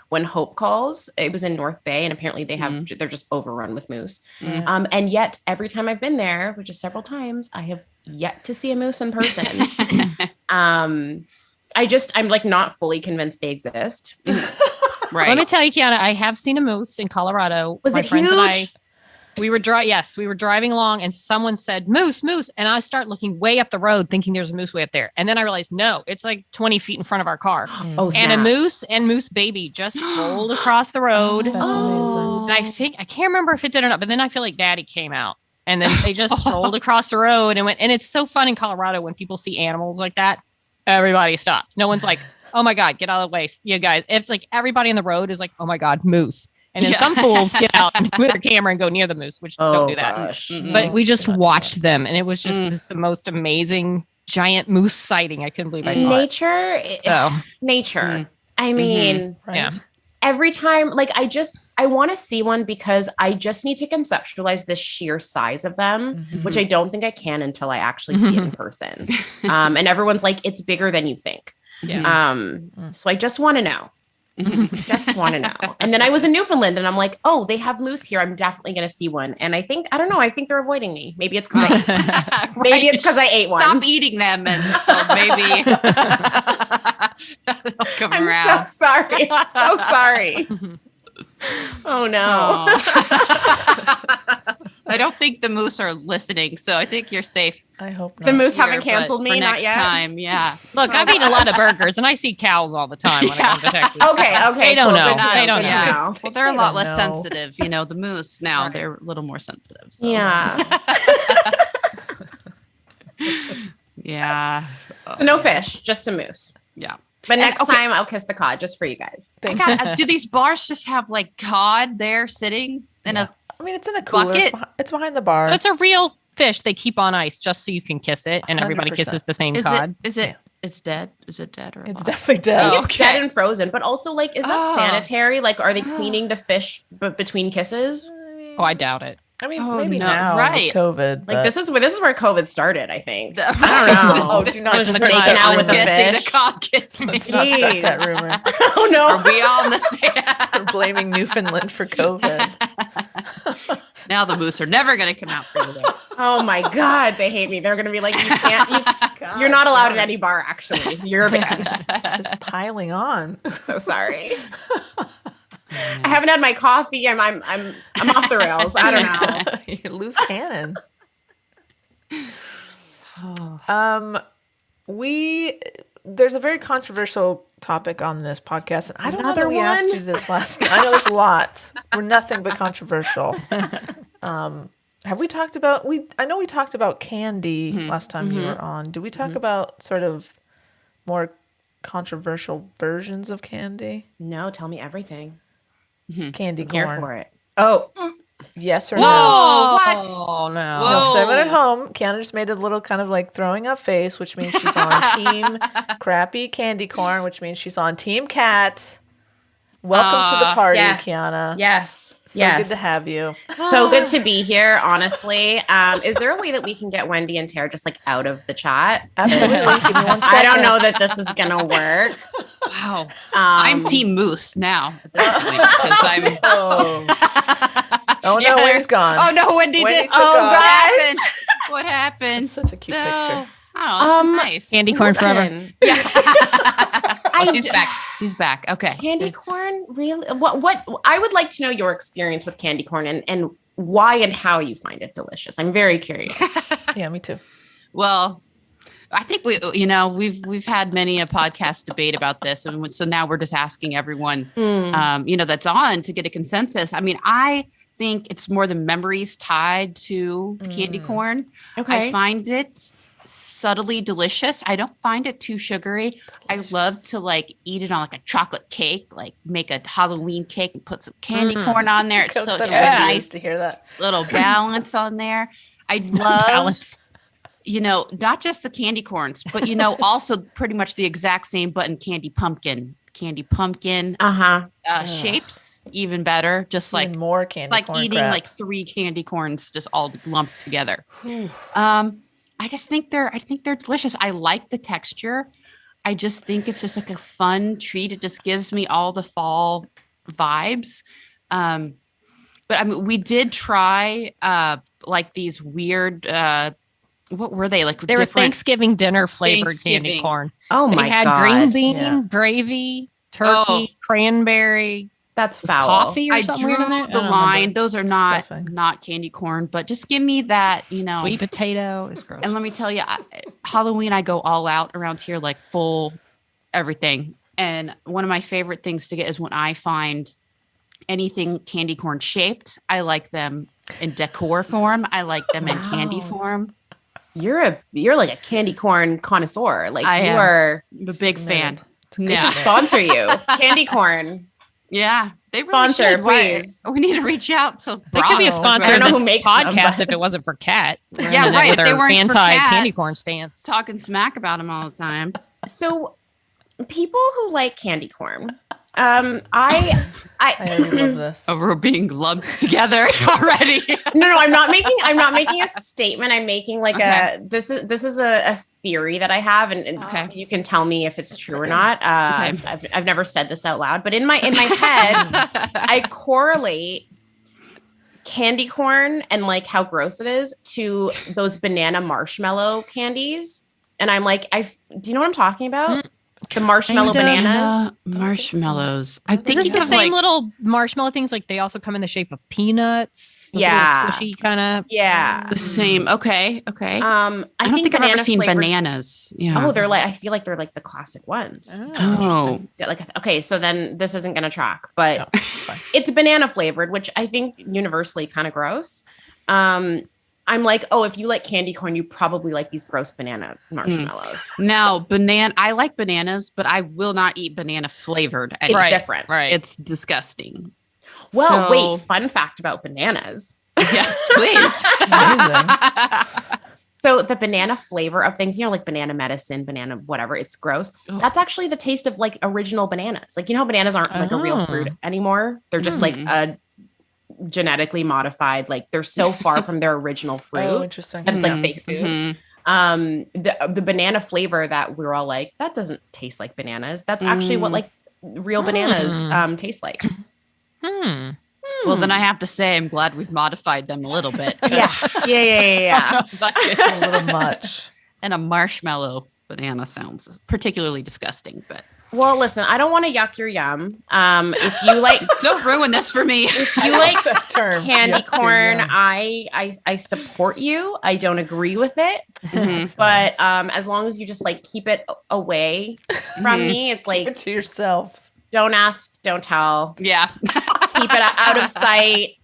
When Hope Calls, it was in North Bay, and apparently they're just overrun with moose. And yet every time I've been there, which is several times, I have yet to see a moose in person. I'm like not fully convinced they exist. Right. Let me tell you, Kyana, I have seen a moose in Colorado. Was My it friends and I, huge? We were driving along and someone said moose, moose. And I start looking way up the road thinking there's a moose way up there. And then I realized, no, it's like 20 feet in front of our car. Oh, And a snap. moose and moose baby just strolled across the road. That's amazing. And I can't remember if it did or not, but then I feel like Daddy came out and then they just strolled across the road and went. And it's so fun in Colorado when people see animals like that, everybody stops. No one's like, oh my God, get out of the way. You guys, it's like everybody on the road is like, oh my God, moose. And then some fools get out and put their camera and go near the moose, which don't do that. Gosh. But we just watched them, and it was just the most amazing giant moose sighting. I couldn't believe I saw it. Nature. I mean, Right? Yeah. every time, like I want to see one because I just need to conceptualize the sheer size of them, which I don't think I can until I actually see it in person. And everyone's like, it's bigger than you think. Yeah. So I just want to know. Just want to know. And then I was in Newfoundland and I'm like, oh, they have moose here. I'm definitely going to see one. And I don't know. I think they're avoiding me. Maybe it's because I ate one. Stop eating them and maybe they'll come around. I'm so sorry. I'm so sorry. Oh no. I don't think the moose are listening, so I think you're safe. I hope not. The moose here, haven't canceled but me, for not next yet. time. Yeah. Look, I've eaten a lot of burgers, and I see cows all the time when I go to Texas. Okay. They don't know. Good to They don't good to know. know. Well, they're a They lot don't less know. sensitive. You know, the moose now, they're a little more sensitive. So. Yeah. Yeah. No fish, just some moose. Yeah. But And- next okay. time I'll kiss the cod just for you guys. Do these bars just have like cod there sitting in a I mean, it's in a cooler. bucket? It's behind the bar. So it's a real fish they keep on ice just so you can kiss it, and everybody 100%. kisses the same Is cod. it's dead? Is it dead or It's alive? definitely I dead. think it's okay. dead and frozen, but also like, is that Oh. sanitary? Like, are they cleaning the fish between kisses? Oh, I doubt it. I mean, Oh, maybe no, now right. with COVID. Like but- this is where COVID started. I think. I don't know. Oh, do not Just start making that out rumor. with a kissing, fish. the cod kissing. Let's not start that Jeez. rumor. Oh no. Are we all in the same? We're blaming Newfoundland for COVID. Now the moose are never going to come out for you. There. Oh my God, they hate me. They're gonna be like, you can't. You're not allowed at any bar. Actually, you're banned. Just piling on. So sorry. I haven't had my coffee. I'm off the rails. I don't know. You lose cannon. Oh. There's a very controversial topic on this podcast, and I don't know that Another we asked one? you this last time. I know there's a lot. We're nothing but controversial. Have we talked about I know we talked about candy last time you were on. Did we talk about sort of more controversial versions of candy? No, tell me everything. Candy I'm here corn. for it. Oh, Yes or no? Whoa, what? Oh, no. No, so everyone at Whoa. home, Kyana just made a little kind of like throwing up face, which means she's on team crappy candy corn, which means she's on team cat. Welcome to the party, yes. Kyana. Yes. So yes. good to have you. So good to be here, honestly. Is there a way that we can get Wendy and Tara just like out of the chat? Absolutely. Give me 1 second. I don't know that this is gonna work. Wow. I'm Team Moose now at this point because I'm. Oh no, Yeah, Wendy's gone. Oh no, Wendy Wendy did. took Oh, off. what happened? What happened? That's such a cute picture. Oh, that's nice. Candy corn forever. Listen, Oh, she's back. She's back. Okay. Candy corn, really? What? I would like to know your experience with candy corn and why and how you find it delicious. I'm very curious. Yeah, me too. Well, I think we've had many a podcast debate about this, and so now we're just asking everyone, that's on to get a consensus. I mean, I think it's more the memories tied to candy corn. Okay. I find it subtly delicious. I don't find it too sugary. I love to like eat it on like a chocolate cake, like make a Halloween cake and put some candy corn on there. It's Coach so said it's Wendy a needs nice to hear that. little balance on there. I love Balance. not just the candy corns, but also pretty much the exact same button candy pumpkin shapes, even better. Just like Even more candy corn eating crap. like 3 candy corns just all lumped together. I think they're delicious. I like the texture. I just think it's just like a fun treat. It just gives me all the fall vibes. But I mean, we did try like these weird what were they like? They were different Thanksgiving dinner flavored candy Thanksgiving. corn. Oh They my had God. green bean, Yeah. gravy, turkey, cranberry, That's Was foul. coffee or I something drew weird in there? I the don't line. remember. Those are not Stuffing. candy corn, but just give me that, Sweet potato is gross. And let me tell you, Halloween, I go all out around here, like full everything. And one of my favorite things to get is when I find anything candy corn shaped. I like them in decor form. I like them in candy form. You're like a candy corn connoisseur. Like I you am. are. I'm a big fan. They Yeah. should sponsor you. Candy corn. Yeah. They really Sponsor, should. Why- please. We need to reach out to They could be a Bravo. sponsor I of don't know this who makes them, podcast but- if it wasn't for Kat. Yeah, right, With if they her weren't for Kat. anti-candy corn stance. Talking smack about them all the time. So people who like candy corn, I I already love this. Oh, we're being lumped together already. no, I'm not making a statement. I'm making like Okay. this is a theory that I have, and Okay. you can tell me if it's true or not. Okay. I've never said this out loud, but in my head, I correlate candy corn and like how gross it is to those banana marshmallow candies, and I'm like, do you know what I'm talking about? The marshmallow Kinda. bananas. Marshmallows. I Is think this you the have, same like, little marshmallow things? Like they also come in the shape of peanuts. Those Yeah. little squishy kind of. Yeah. the same. Okay. Okay. I I don't think I've ever seen banana-flavored- bananas. Yeah. Oh, they're like, I feel like they're like the classic ones. Oh. Yeah, like, okay, so then this isn't going to track, but No, fine. it's banana flavored, which I think universally kind of gross. I'm like, oh, if you like candy corn, you probably like these gross banana marshmallows. Now, I like bananas, but I will not eat banana flavored. It's Right. different. Right. It's disgusting. Well, So- wait, fun fact about bananas. Yes, please. Amazing. So the banana flavor of things, like banana medicine, banana whatever, it's gross. Ugh. That's actually the taste of like original bananas. Like, how bananas aren't like a real Oh. fruit anymore. They're just like a genetically modified, like they're so far from their original fruit. Oh, interesting. That's like fake food. Mhm. The banana flavor that we're all like, that doesn't taste like bananas. That's actually what like real bananas taste like. Well, then I have to say, I'm glad we've modified them a little bit. Yeah. A little much. And a marshmallow banana sounds particularly disgusting, but Well, listen, I don't want to yuck your yum. If you like, don't ruin this for me. you like that term. candy Yuck your corn, yum. I support you. I don't agree with it, Mhm. but as long as you just like keep it away from Mhm. me, it's Keep like it to yourself. don't ask, don't tell. Yeah. Keep it out of sight.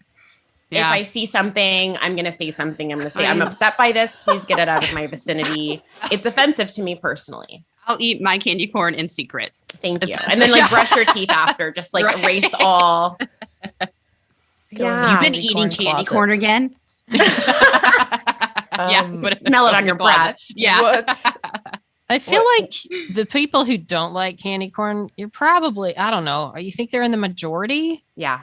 Yeah. If I see something, I'm going to say something. I'm going to say, I'm upset by this. Please get it out of my vicinity. It's offensive to me personally. I'll eat my candy corn in secret. Thank you. That's- And then like brush your teeth after, just like Right. erase all. Go Yeah. You've been Candy eating corn candy closet. corn again? Yeah. Put it in the Smell it on frozen your closet. breath. Yeah. What? I feel like the people who don't like candy corn, you're probably, I don't know. You think they're in the majority? Yeah.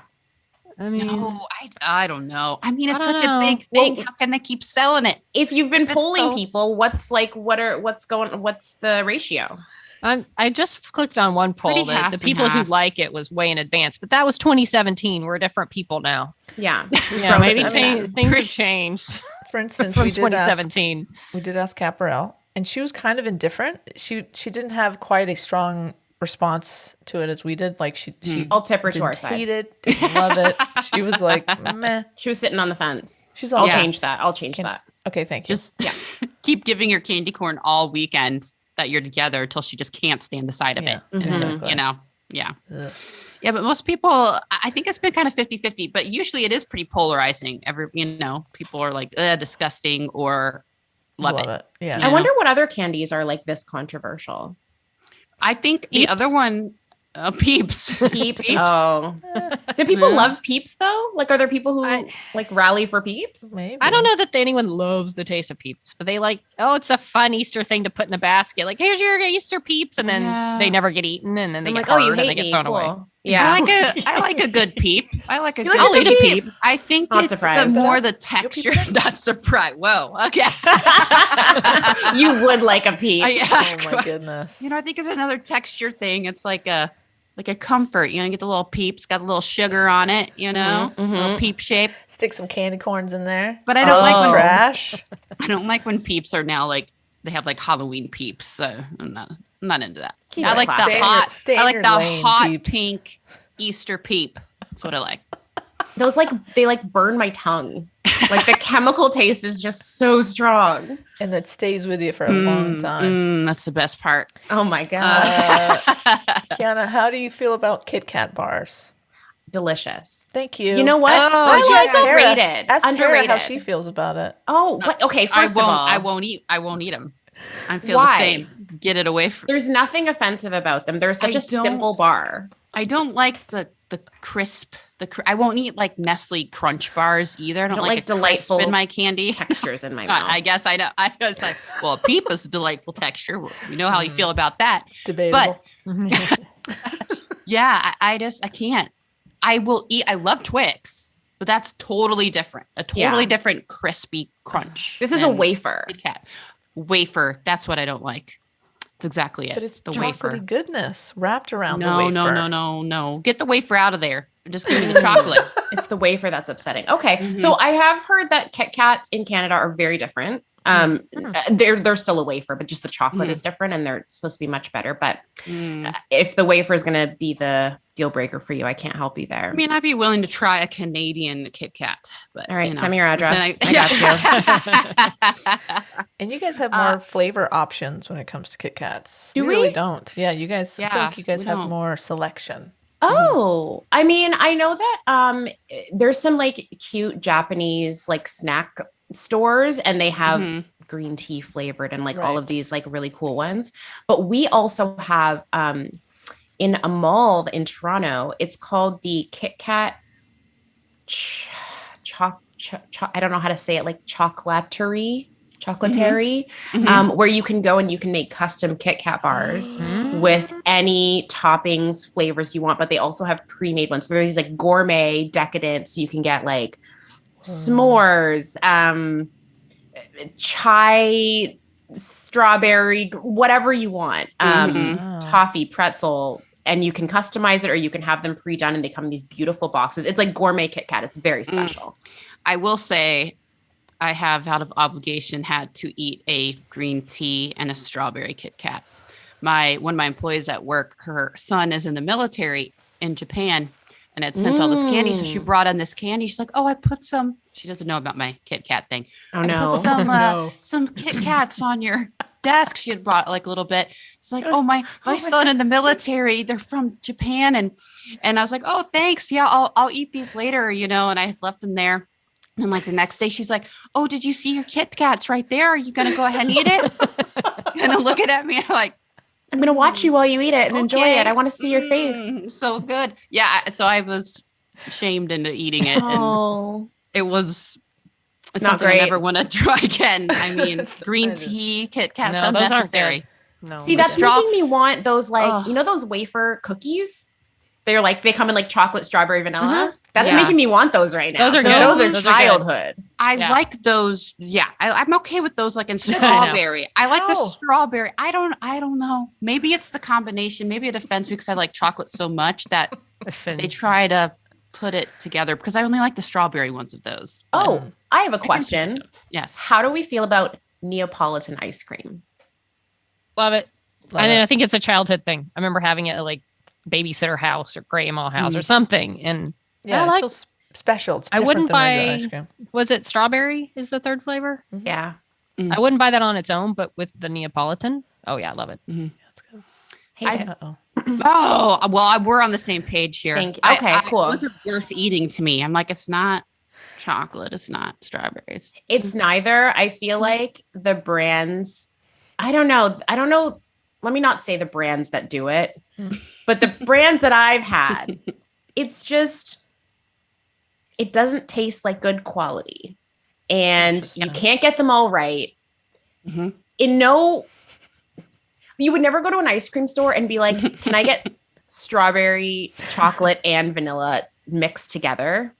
I mean, No, I don't know. I mean, it's I don't such a know. big thing. Well- How can they keep selling it? If you've been It's polling so- people, what's the ratio? I just clicked on one poll Pretty that half the and people who half. like it was way in advance, but that was 2017. We're different people now. Yeah. Yeah, maybe Frozen. things have changed For instance, from we did ask 2017. Caparel, and she was kind of indifferent. She didn't have quite a strong response to it as we did. Like she I'll tip her to our didn't side. hate it, didn't love it. She was like, meh. She was sitting on the fence. She's I'll all change that. I'll change that. Okay, thank you. Just keep giving her candy corn all weekend that you're together until she just can't stand the sight of Yeah, it. exactly. You know? Yeah. Ugh. Yeah, but most people, I think it's been kind of 50-50, but usually it is pretty polarizing. People are like, disgusting or love it. Yeah. You I know? wonder what other candies are like this controversial. I think the Peeps? other one, Peeps. Peeps. Oh. Do people love Peeps though? Like, are there people who like rally for Peeps? Maybe. I don't know that anyone loves the taste of Peeps, but they like, oh, it's a fun Easter thing to put in a basket. Like, here's your Easter Peeps, and then Yeah. they never get eaten, and then they I'm get like, oh, you hard and hate they me. get thrown away. Cool. Yeah. I like a good peep. I like a You good like I'll eat a peep. I think Not it's surprised. the more the texture, not surprise. Whoa. Okay. You would like a Peep. Oh my goodness. I think it's another texture thing. It's like a comfort. You get the little peeps, got a little sugar on it, little peep shape. Stick some candy corns in there. But I don't like when trash. I don't like when peeps are now like they have like Halloween peeps. So I'm not into that. Keep I it like the classy. hot. Stay in I like your the lane, hot peeps. pink Easter peep. That's what I like. Those they burn my tongue. Like the chemical taste is just so strong. And it stays with you for a long time. That's the best part. Oh my God. Kiana, how do you feel about Kit Kat bars? Delicious. Thank you. You know what? Ask Tara. Underrated. Ask Tara Underrated. how she feels about it. Oh, what? Okay. First of all, I won't eat them. I feel Why? the same. Get it away from. There's nothing offensive about them. They're such a simple bar. I don't like the crisp. I won't eat like Nestle Crunch bars either. I don't like a delightful crisp in my candy. textures in my mouth. I guess I know. I was like, well, peep is a delightful texture. We know how you feel about that. Debatable. But yeah, I can't. I will eat. I love Twix, but that's totally different. A totally different crispy crunch. This is a wafer. Kit Kat. Wafer. That's what I don't like. That's exactly it. But it's the chocolatey wafer. goodness wrapped around the wafer. No. Get the wafer out of there. Just give me the chocolate. It's the wafer that's upsetting. Okay. So I have heard that Kit Kats in Canada are very different. They're still a wafer, but just the chocolate is different and they're supposed to be much better. But if the wafer is going to be the deal breaker for you, I can't help you there. I mean, I'd be willing to try a Canadian Kit Kat. But all right, send me your address. I got you. And you guys have more flavor options when it comes to Kit Kats. Do we? Really don't. Yeah, you guys. I feel Yeah, like you guys we have don't. more selection. Oh, I mean, I know that there's some like cute Japanese like snack stores and they have green tea flavored and like all of these like really cool ones. But we also have in a mall in Toronto, it's called the Kit Kat I don't know how to say it, like chocolatory, where you can go and you can make custom Kit Kat bars with any toppings, flavors you want, but they also have pre-made ones. So there's like gourmet, decadent, so you can get like s'mores, chai, strawberry, whatever you want, toffee, pretzel, and you can customize it or you can have them pre-done and they come in these beautiful boxes. It's like gourmet Kit Kat. It's very special. I will say I have, out of obligation, had to eat a green tea and a strawberry Kit Kat. One of my employees at work, her son is in the military in Japan and had sent all this candy. So she brought in this candy. She's like, oh, I put some, she doesn't know about my Kit Kat thing. Oh, I no. put some Kit Kats on your desk. She had brought like a little bit. It's like, oh, my son in the military, they're from Japan. And I was like, oh, thanks. Yeah, I'll eat these later, and I had left them there. And like the next day, she's like, oh, did you see your Kit Kats right there? Are you going to go ahead and eat it? And looking at me, I'm like, I'm going to watch you while you eat it and enjoy it. I want to see your face. So good. Yeah. So I was shamed into eating it. Oh, It's not something great. I never want to try again. I mean, green tea, Kit Kats, No, those aren't unnecessary. No. see, that's making me want those like, those wafer cookies? They come in like chocolate, strawberry, vanilla. That's making me want those right now. Those are good. Those are Those are good. childhood. I like those. Yeah, I'm okay with those. Like in strawberry, I like the strawberry. I don't know. Maybe it's the combination. Maybe it offends me because I like chocolate so much that they try to put it together. Because I only like the strawberry ones of those. Oh, I have a question. Yes. How do we feel about Neapolitan ice cream? Love it. Love And it. I think it's a childhood thing. I remember having it at like babysitter house or grandma house or something. And Yeah, I it like. feels special. It's I different wouldn't than regular buy- ice cream. Was it strawberry? Is the third flavor? Yeah. I wouldn't buy that on its own, but with the Neapolitan, oh yeah, I love it. That's good. Hey, Uh-oh. Oh, well, we're on the same page here. Thank you. Okay, cool. Those are worth eating to me. I'm like, it's not chocolate. It's not strawberries. it's neither. I feel like the brands, I don't know. Let me not say the brands that do it, but the brands that I've had, it's just, it doesn't taste like good quality. And you can't get them all right. You would never go to an ice cream store and be like, can I get strawberry, chocolate, and vanilla mixed together?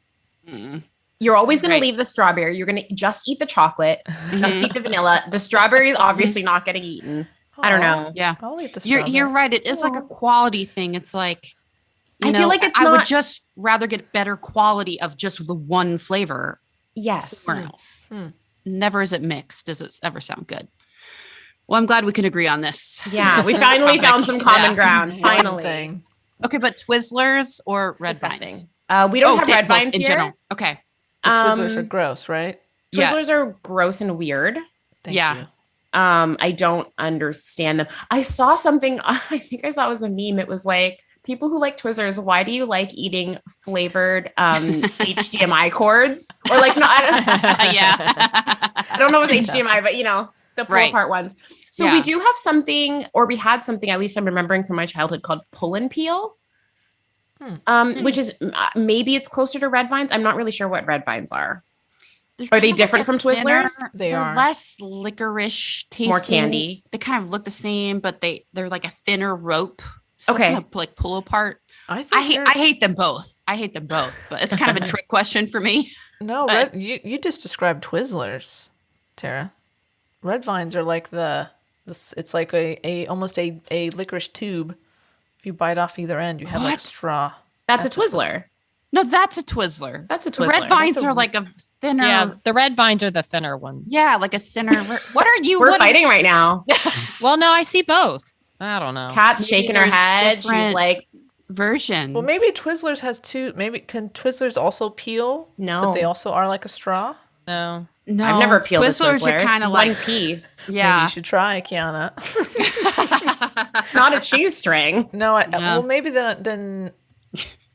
You're always going to leave the strawberry. You're going to just eat the chocolate, just eat the vanilla. The strawberry is obviously not getting eaten. I don't know. Yeah. I'll eat the You're strawberry. right. It is like a quality thing. It's like, I feel like it's I would not- just rather get better quality of just the one flavor Yes. somewhere else. Never is it mixed. Does it ever sound good? Well, I'm glad we can agree on this. Yeah, we finally found some common ground. Finally. Thing. Okay, but Twizzlers or red Disgusting. vines? We don't have red vines in here. general. Okay. The Twizzlers are gross, right? Twizzlers are gross and weird. Thank you. I don't understand them. I saw something, I think I saw it was a meme. It was like, people who like Twizzlers, why do you like eating flavored HDMI cords? Or like, no, I don't know if it's HDMI, but the pull apart ones. So we do have something, or we had something, at least I'm remembering from my childhood, called pull and peel. Which is maybe it's closer to red vines. I'm not really sure what red vines are. Are they different from Twizzlers? They're less licorice tasting. More candy. They kind of look the same, but they're like a thinner rope. So kind of like pull apart. I hate them both. But it's kind of a trick question for me. No, you just described Twizzlers, Tara. Red vines are like it's like almost a licorice tube. If you bite off either end, you have like a straw. That's a Twizzler. No, that's a Twizzler. That's a Twizzler. The red vines are like a thinner. Yeah, the red vines are the thinner ones. Yeah, like a thinner. What are you? We're fighting right now. Well, no, I see both. I don't know. Kat's shaking her head. She's like, version. Well, maybe Twizzlers has two. Maybe can Twizzlers also peel? No, but they also are like a straw. No, I've never peeled Twizzlers. Twizzler. Are kind of like one piece. Yeah, maybe you should try, Kyana. Not a cheese string. No, well, maybe then.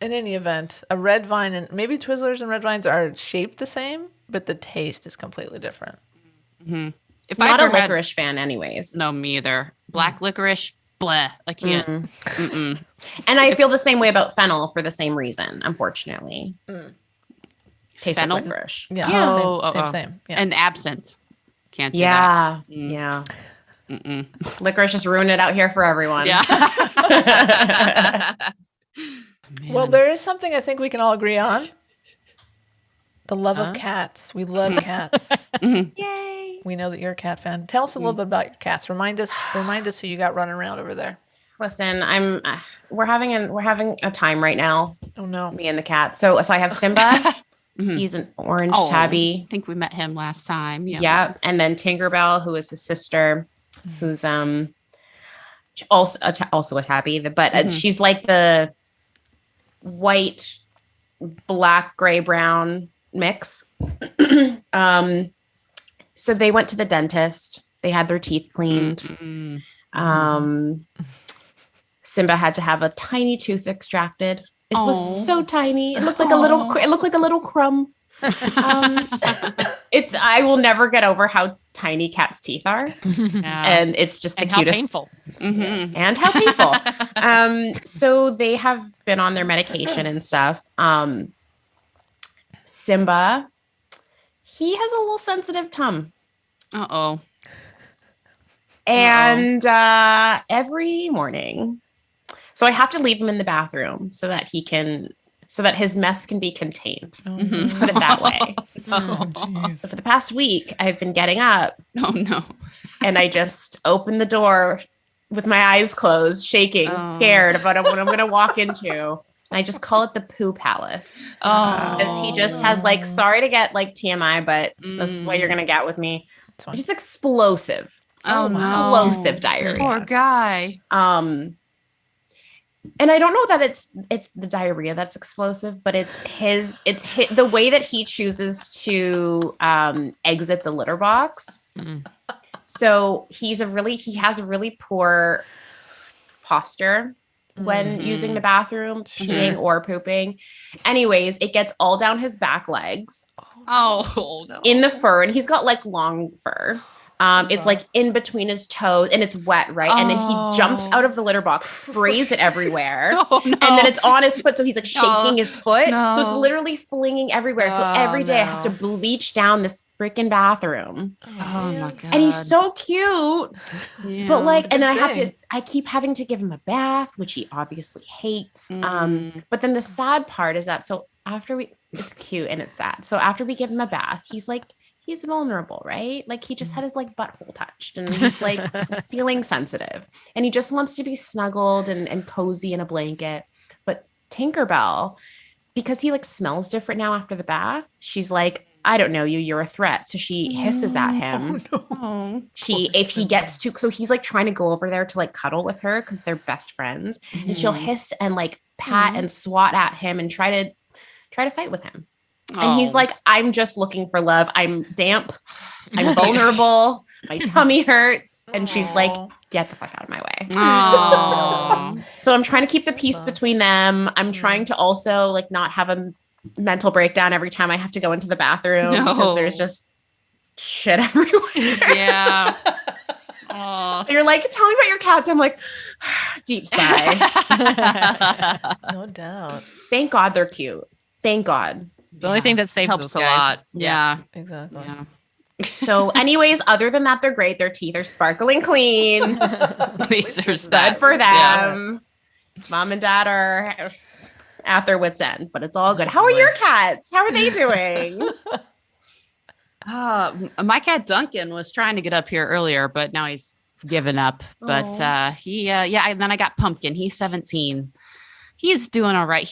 In any event, a red vine and maybe Twizzlers and red vines are shaped the same, but the taste is completely different. Mm-hmm. If I'm not a licorice fan, anyways. No, me either. Black licorice, bleh. I can't. And I feel the same way about fennel for the same reason, unfortunately. Tastes like licorice. Yeah. Same. Yeah. And absinthe. Can't do that. Yeah. Licorice just ruined it out here for everyone. Yeah. Well, there is something I think we can all agree on. The love of cats. We love cats. Yay. We know that you're a cat fan. Tell us a little bit about your cats. Remind us who you got running around over there. Listen, we're having a time right now. Oh no. Me and the cat. So I have Simba. He's an orange tabby. I think we met him last time. Yeah. And then Tinkerbell, who is his sister, who's also a tabby, but she's like the white, black, gray, brown mix. So they went to the dentist. They had their teeth cleaned. Simba had to have a tiny tooth extracted. It was so tiny. It looked like a little crumb. I will never get over how tiny cats' teeth are. And it's just the cutest. Painful. And how painful. So they have been on their medication and stuff. Simba, he has a little sensitive tum. And every morning, so I have to leave him in the bathroom so that his mess can be contained. Put it that way. So for the past week, I've been getting up. Oh no. And I just open the door with my eyes closed, shaking, scared about what I'm going to walk into. And I just call it the poo palace. Because he just has sorry to get TMI, but this is what you're going to get with me. Just explosive. Explosive diarrhea. Poor guy. And I don't know that it's the diarrhea that's explosive, but it's the way that he chooses to exit the litter box. So he has a really poor posture when using the bathroom, peeing or pooping. Anyways, it gets all down his back legs. Oh no. In the fur, and he's got long fur. It's in between his toes and it's wet, right? And then he jumps out of the litter box, sprays it everywhere. And then it's on his foot. So he's shaking his foot. So it's literally flinging everywhere. So every day I have to bleach down this freaking bathroom. Oh my God. And he's so cute. Yeah. But and then I keep having to give him a bath, which he obviously hates. But then the sad part is that, it's cute and it's sad. So after we give him a bath, he's vulnerable, right? He just had his butthole touched and he's feeling sensitive and he just wants to be snuggled and cozy in a blanket. But Tinkerbell, because he smells different now after the bath, she's I don't know you. You're a threat. So she hisses at him. Oh. If he gets to, so he's like trying to go over there to like cuddle with her because they're best friends, and she'll hiss and like pat and swat at him and try to fight with him. And he's like, I'm just looking for love. I'm damp. I'm vulnerable. My tummy hurts. And she's like, get the fuck out of my way. So I'm trying to keep the peace between them. I'm trying to also like not have a mental breakdown every time I have to go into the bathroom because there's just shit everywhere. Yeah. So you're like, tell me about your cats. I'm like, deep sigh. No doubt. Thank God they're cute. Thank God. The only thing that saves helps those a guys. lot. Yeah. Exactly. Yeah. So anyways, other than that, they're great. Their teeth are sparkling clean. At least there's Good that. for Yeah. them. Mom and dad are at their wits' end, but it's all good. How are your cats? How are they doing? My cat Duncan was trying to get up here earlier, but now he's given up. But and then I got Pumpkin. He's 17. He's doing all right.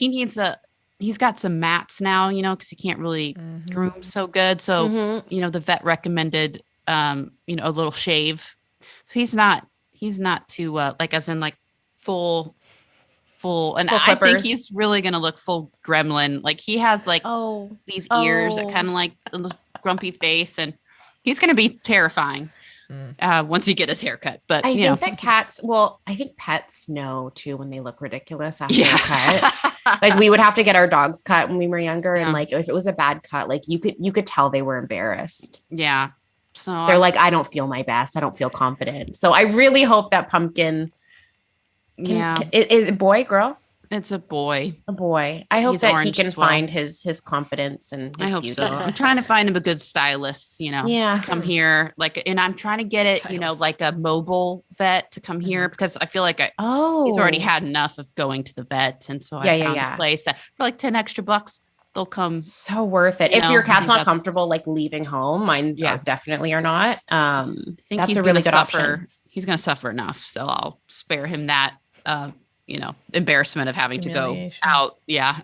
He's got some mats now, because he can't really groom so good. So, the vet recommended, a little shave. So he's not too, like as in like full. And Full I think clippers. he's really going to look full gremlin. Like he has like these ears that kind of like a grumpy face, and he's going to be terrifying once he get his haircut. But I think that cats, I think pets know too when they look ridiculous after a cut. Like we would have to get our dogs cut when we were younger, and like if it was a bad cut, like you could tell they were embarrassed. Yeah. So They're like, I don't feel my best. I don't feel confident. So I really hope that Pumpkin. Is it boy, girl? It's a boy. A boy. I hope He's that he orange can as well. find his confidence and his I hope beauty. so. I'm trying to find him a good stylist, to come here. And I'm trying to get it, like a mobile vet to come here because I feel like he's already had enough of going to the vet. And so I found a place that for like 10 extra bucks, they'll come. So worth it. If your cat's not comfortable, like leaving home, mine definitely are not. I think that's he's a really good suffer. option. He's going to suffer enough. So I'll spare him that, embarrassment of having to go out. Yeah.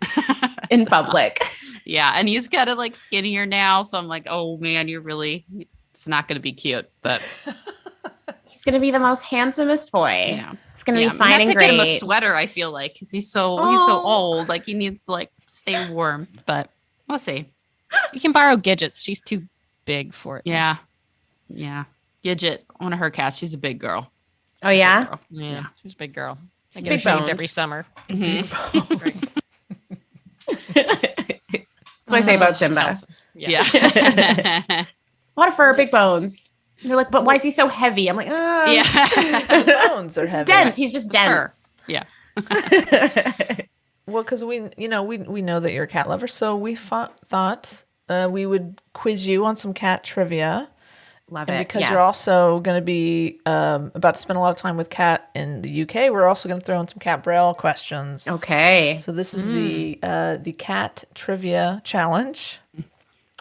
In public. Yeah. And he's got it like skinnier now. So I'm like, oh man, it's not going to be cute, but he's going to be the most handsomest boy. Yeah. It's going to be fine I have and to great. get him a sweater. I feel like, cause he's so old. Like he needs to like stay warm, but we'll see. You can borrow Gidget's. She's too big for it. Yeah. Yeah. Gidget, one of her cats. She's a big girl. Oh yeah. Yeah. She's a big girl. I get Big her shaved boned. every summer. That's what I say about Simba. Yeah. A lot of fur, big bones. They're like, but why is he so heavy? I'm like, Yeah. The bones are he's heavy. dense. He's just dense. Yeah. Well, because we know that you're a cat lover, so we thought we would quiz you on some cat trivia. Love And it. because Yes. you're also going to be about to spend a lot of time with Cat in the UK, we're also going to throw in some Cat Braille questions. Okay. So this is the Cat Trivia Challenge.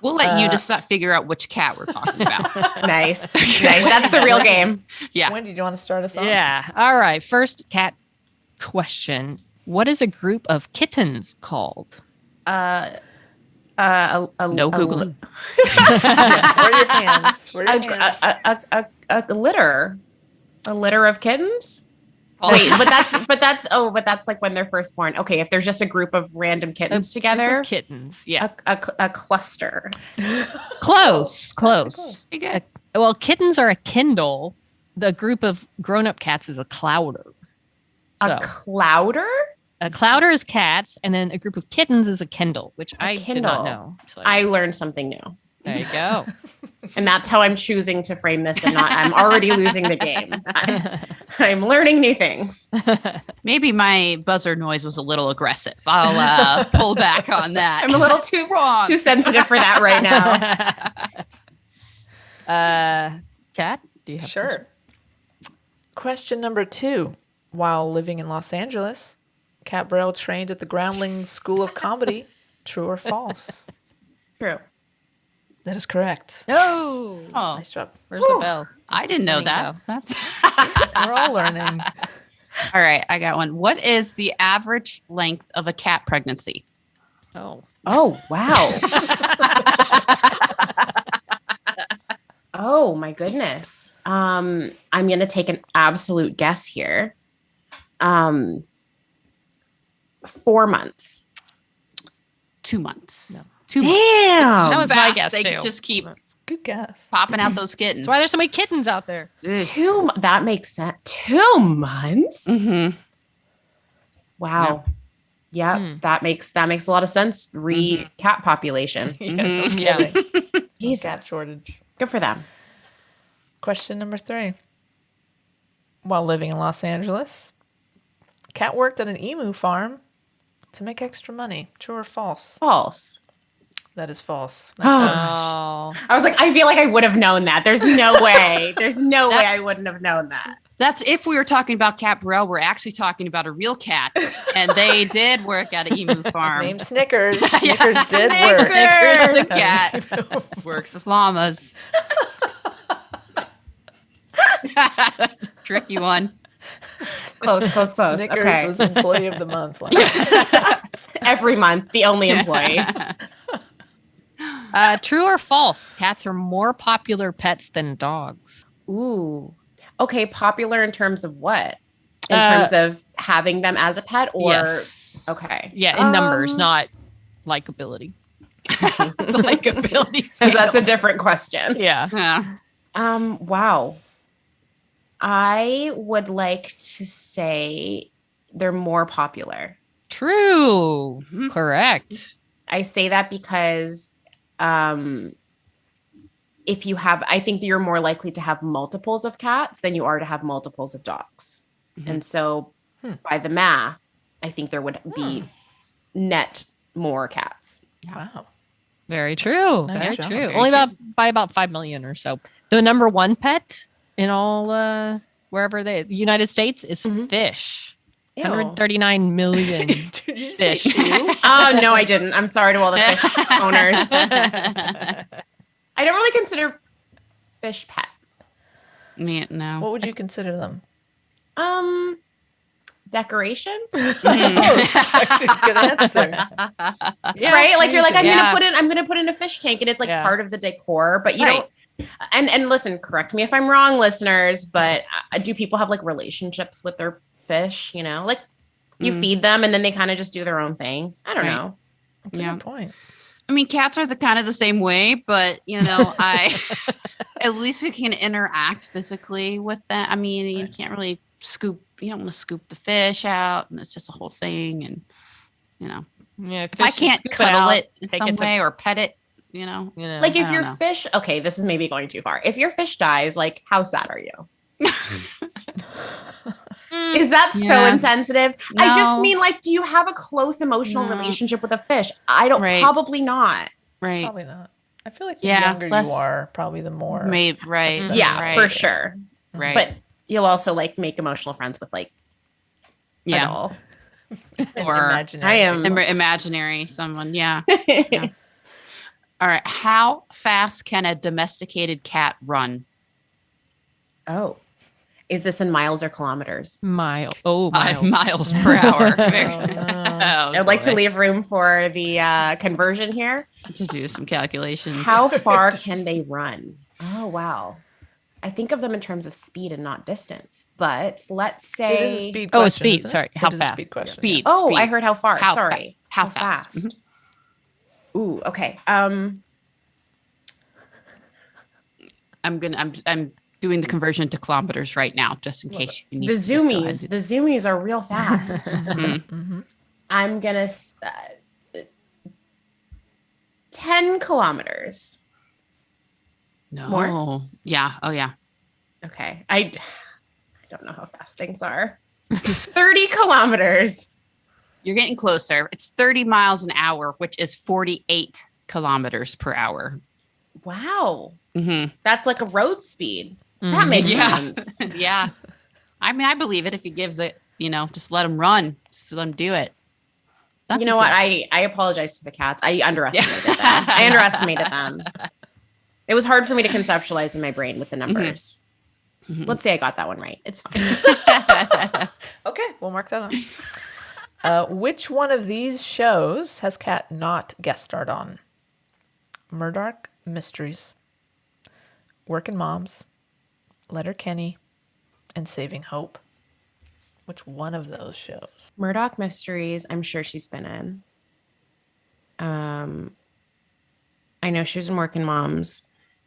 We'll let you just figure out which cat we're talking about. Nice. Nice. That's the real game. Yeah. Wendy, do you want to start us off? Yeah. All right. First cat question. What is a group of kittens called? No Googling. Where are your hands? Where are your hands? A litter. A litter of kittens? Wait, but that's like when they're first born. Okay, if there's just a group of random kittens together. Kittens. Yeah. A cluster. Close. You good? Well, kittens are a Kindle. The group of grown-up cats is a clouder. A clouder? A clouder is cats, and then a group of kittens is a Kindle, which I did not Kindle. know. I learned something new. There you go. And that's how I'm choosing to frame this and not I'm already losing the game. I'm learning new things. Maybe my buzzer noise was a little aggressive. I'll pull back on that. I'm a little too sensitive for that right now. Cat, do you have Sure. Question number 2. While living in Los Angeles, Cat Braille trained at the Groundling School of Comedy. True or false? True. That is correct. Oh, Nice job. where's the bell? I didn't know There you that. go. That's We're all learning. all right. I got one. What is the average length of a cat pregnancy? Oh. Oh, wow. Oh my goodness. I'm going to take an absolute guess here. 4 months. 2 months. No. 2 months. Damn. That was my guess, They too. could just keep Good guess. popping out those kittens. That's why there's so many kittens out there. That makes sense. 2 months? Mm-hmm. Wow. Yeah, that makes a lot of sense. Cat population. Yeah. Jesus. Cat shortage. Good for them. Question number 3. While living in Los Angeles, Cat worked at an emu farm to make extra money. True or false? False. That is false. Oh, Oh. I was like, I feel like I would have known that. There's no way. There's no way I wouldn't have known that. That's if we were talking about Cat Burrell, we're actually talking about a real cat. And they did work at an emu farm. Named Snickers. Snickers did work. Snickers, the cat, works with llamas. That's a tricky one. Close. Snickers Okay. was employee of the month last Every month, the only employee. True or false? Cats are more popular pets than dogs. Ooh. Okay, popular in terms of what? In terms of having them as a pet or Yes. okay. Yeah, in numbers, not likability. The likability Because that's a different question. Yeah. Yeah. Wow. I would like to say they're more popular. True. Mhm. Correct. I say that because if you have, I think that you're more likely to have multiples of cats than you are to have multiples of dogs. Mhm. And so by the math, I think there would be net more cats. Wow. Very true. Nice Very job. true. Very Only true. by about 5 million or so. The number one pet in all wherever the United States is fish. Ew. 139 million Did you say fish. ew? Oh, no, I didn't. I'm sorry to all the fish owners. I don't really consider fish pets. Me, no. What would you consider them? Decoration? Oh, that's actually a good answer. Yeah. Right? Like you're like, I'm Yeah. gonna put in a fish tank and it's like Yeah. part of the decor, but you Right. don't and listen, correct me if I'm wrong, listeners, but do people have like relationships with their fish, you know? Like you feed them and then they kind of just do their own thing. I don't Right. know. That's a Yeah. good point. I mean, cats are the kind of the same way, but you know, at least we can interact physically with them. I mean, you can't really scoop. You don't want to scoop the fish out, and it's just a whole thing. And you know, Yeah, if I can't cuddle it in take some it to- way or pet it, you know, Like I if don't your know. fish, okay, this is maybe going too far. If your fish dies, like how sad are you? Is that so Yeah. insensitive? I just No. mean like, do you have a close emotional No. relationship with a fish? I don't, Right. probably not. right? Probably not. I feel like the Yeah, younger less- you are, probably the more. Maybe right. upset. Yeah, right, for sure. Right. But you'll also like make emotional friends with like a yeah, doll. or Imaginary I am- people. imaginary someone. Yeah. All right. How fast can a domesticated cat run? Oh, is this in miles or kilometers? Mile. Oh, 5 miles. miles per hour. Oh, I'd like to boy. leave room for the conversion here. to do some calculations. How far can they run? Oh, wow. I think of them in terms of speed and not distance. But let's say. It is a speed Oh, question. speed. isn't it? Sorry. It How is a fast? speed question. Speed. Oh, speed. I heard how far. How fa- Sorry. how fast? Mhm. Ooh, okay. I'm doing the conversion to kilometers right now, just in case you need The to just go ahead and do- zoomies are real fast. Mhm. Mhm. I'm gonna 10 kilometers. No. More? Yeah. Oh, yeah. Okay. I don't know how fast things are. 30 kilometers. You're getting closer. It's 30 miles an hour, which is 48 kilometers per hour. Wow. Mm-hmm. That's like a road speed. Mhm. That makes Yeah. sense. Yeah. I mean, I believe it if you give the, just let them run. Just let them do it. You know what? I apologize to the cats. I underestimated them. I underestimated them. It was hard for me to conceptualize in my brain with the numbers. Mhm. Let's say I got that one right. It's fine. Okay, we'll mark that on. Which one of these shows has Kat not guest starred on? Murdoch Mysteries, Workin' Moms, Letterkenny, and Saving Hope. Which one of those shows? Murdoch Mysteries, I'm sure she's been in. I know she was in Working Moms.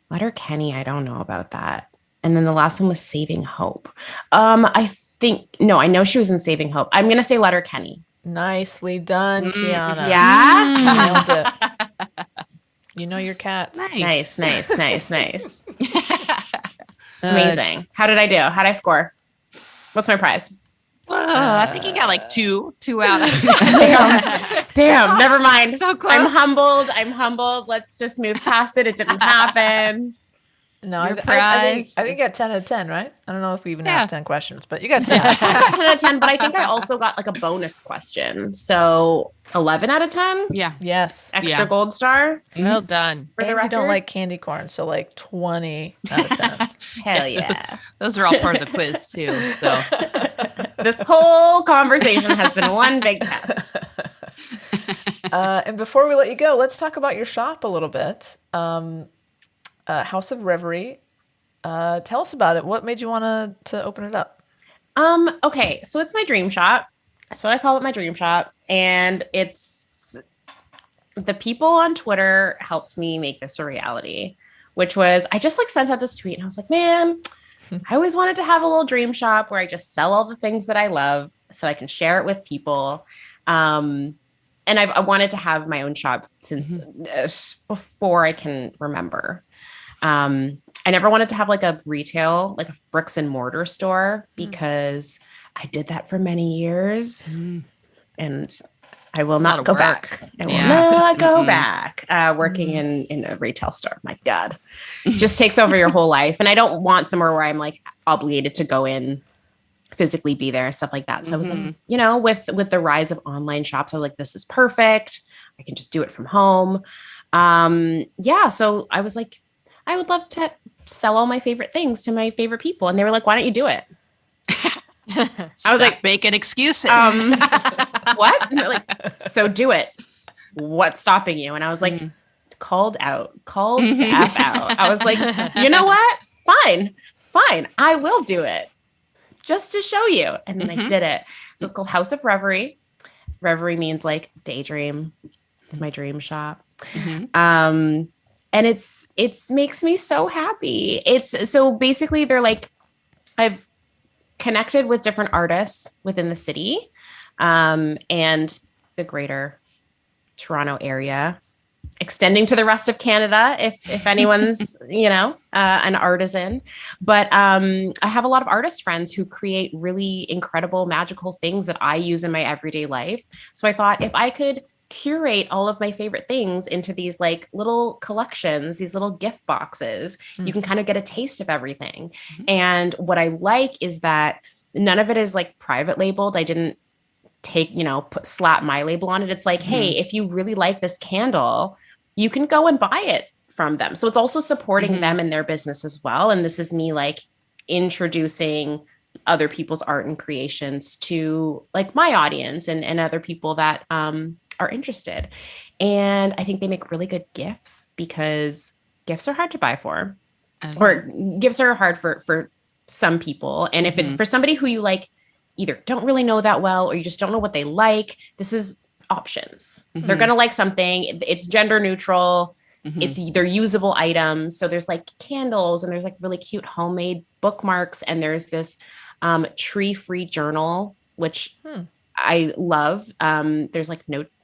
Letterkenny, I don't know about that. And then the last one was Saving Hope. I know she was in Saving Hope. I'm gonna say Letterkenny. Nicely done, Kyana. Yeah. Nailed it. You know your cats. Nice. Amazing. How did I do? How did I score? What's my prize? I think you got like two out of Damn, never mind. So close. I'm humbled. Let's just move past it. It didn't happen. No, I prize think you got 10 out of 10, right? I don't know if we even Yeah. asked 10 questions, but you got 10 out of 10. I got 10 out of 10, but I think I also got like a bonus question. So 11 out of 10? Yeah. Yes. Extra gold star Well done. for the And you record? don't like candy corn, so like 20 out of 10. Hell yeah. Those are all part of the quiz too. So This whole conversation has been one big test. And before we let you go, let's talk about your shop a little bit. House of Reverie. Tell us about it. What made you want to open it up? Okay, so it's my dream shop. That's what I call it, my dream shop. And it's the people on Twitter helped me make this a reality, which was I just like sent out this tweet and I was like, man, I always wanted to have a little dream shop where I just sell all the things that I love so I can share it with people. And I wanted to have my own shop since before I can remember. I never wanted to have like a retail, like a bricks and mortar store because I did that for many years and I will not go back. I will not go back working in a retail store. My God, just takes over your whole life. And I don't want somewhere where I'm like obligated to go in, physically be there, stuff like that. So I was like, you know, with the rise of online shops, I was like, this is perfect. I can just do it from home. So I was like, I would love to sell all my favorite things to my favorite people. And they were like, why don't you do it? I was like, making excuses. What? And they're like, so do it. What's stopping you? And I was like, called the F out. I was like, you know what? Fine. I will do it just to show you. And then I did it. So it's called House of Reverie. Reverie means like daydream. It's my dream shop. And it's makes me so happy. It's so basically they're like, I've connected with different artists within the city and the greater Toronto area, extending to the rest of Canada if anyone's, an artisan. But I have a lot of artist friends who create really incredible, magical things that I use in my everyday life. So I thought if I could curate all of my favorite things into these like little collections, these little gift boxes, you can kind of get a taste of everything. And what I like is that none of it is like private labeled. I didn't slap my label on it. It's like, hey, if you really like this candle, you can go and buy it from them. So it's also supporting them in their business as well. And this is me like introducing other people's art and creations to like my audience and other people that are interested. And I think they make really good gifts because gifts are hard to buy for, or gifts are hard for some people. And if it's for somebody who you like either don't really know that well, or you just don't know what they like, this is options. They're going to like something. It's gender neutral. They're usable items. So there's like candles and there's like really cute homemade bookmarks. And there's this tree-free journal, which I love. There's like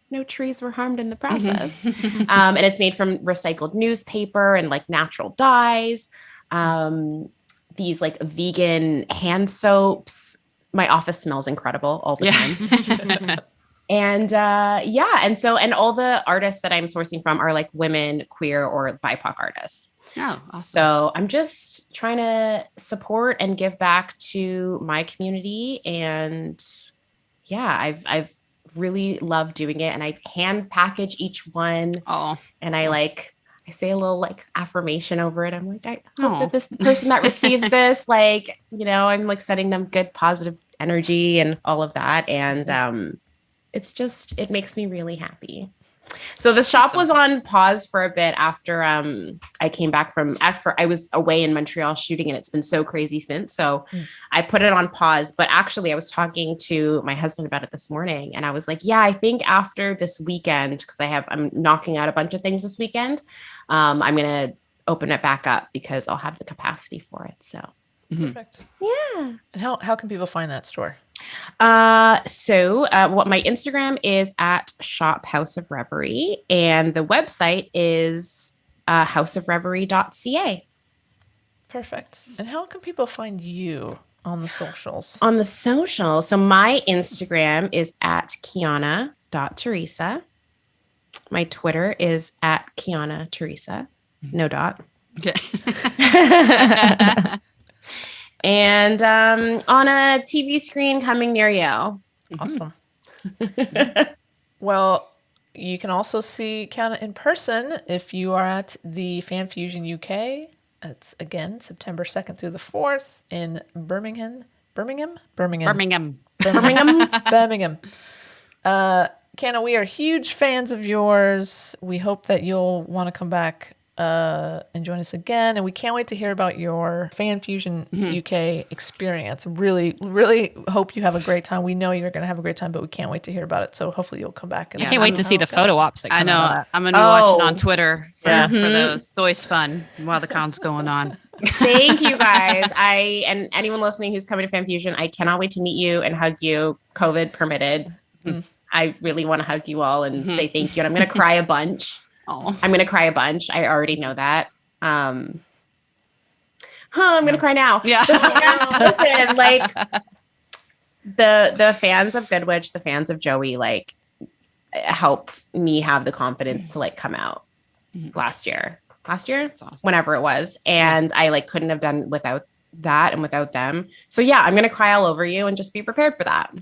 no trees were harmed in the process. And it's made from recycled newspaper and like natural dyes. These like vegan hand soaps. My office smells incredible all the time. And and all the artists that I'm sourcing from are like women, queer, or BIPOC artists. Oh, awesome. So I'm just trying to support and give back to my community. And I've really loved doing it. And I hand package each one. Oh, and I say a little like affirmation over it. I'm like, I hope that this person that receives this, like, I'm like sending them good, positive energy and all of that. And it makes me really happy. So the shop was on pause for a bit after I came back after I was away in Montreal shooting, and it's been so crazy since. So I put it on pause. But actually, I was talking to my husband about it this morning, and I was like, yeah, I think after this weekend, because I'm knocking out a bunch of things this weekend, I'm gonna open it back up because I'll have the capacity for it. So Perfect. yeah. And how can people find that store? What my Instagram is at Shop House of Reverie, and the website is houseofreverie.ca. Perfect. And how can people find you on the socials? On the social, so my Instagram is at Kyana.Teresa. My Twitter is at Kyana Teresa. No dot. Okay. And on a TV screen coming near you. Awesome. Well, you can also see Kyana in person if you are at the FanFusion UK. It's again September 2nd through the 4th in Birmingham. Kyana, we are huge fans of yours. We hope that you'll want to come back and join us again. And we can't wait to hear about your FanFusion UK experience. Really, really hope you have a great time. We know you're going to have a great time, but we can't wait to hear about it. So hopefully you'll come back. And I can't wait to see the photo ops that come I know. out of that. I'm going to be watching on Twitter for Yeah. those. It's always fun while the con's going on. Thank you guys. And anyone listening who's coming to FanFusion, I cannot wait to meet you and hug you, COVID permitted. I really want to hug you all and say thank you. And I'm going to cry a bunch. Oh, I'm going to cry a bunch. I already know that. I'm going to cry now. yeah. Listen, like the fans of Good Witch, the fans of Joey, like helped me have the confidence to like come out last year, awesome. whenever it was. And I like couldn't have done without that and without them. So yeah, I'm going to cry all over you and just be prepared for that.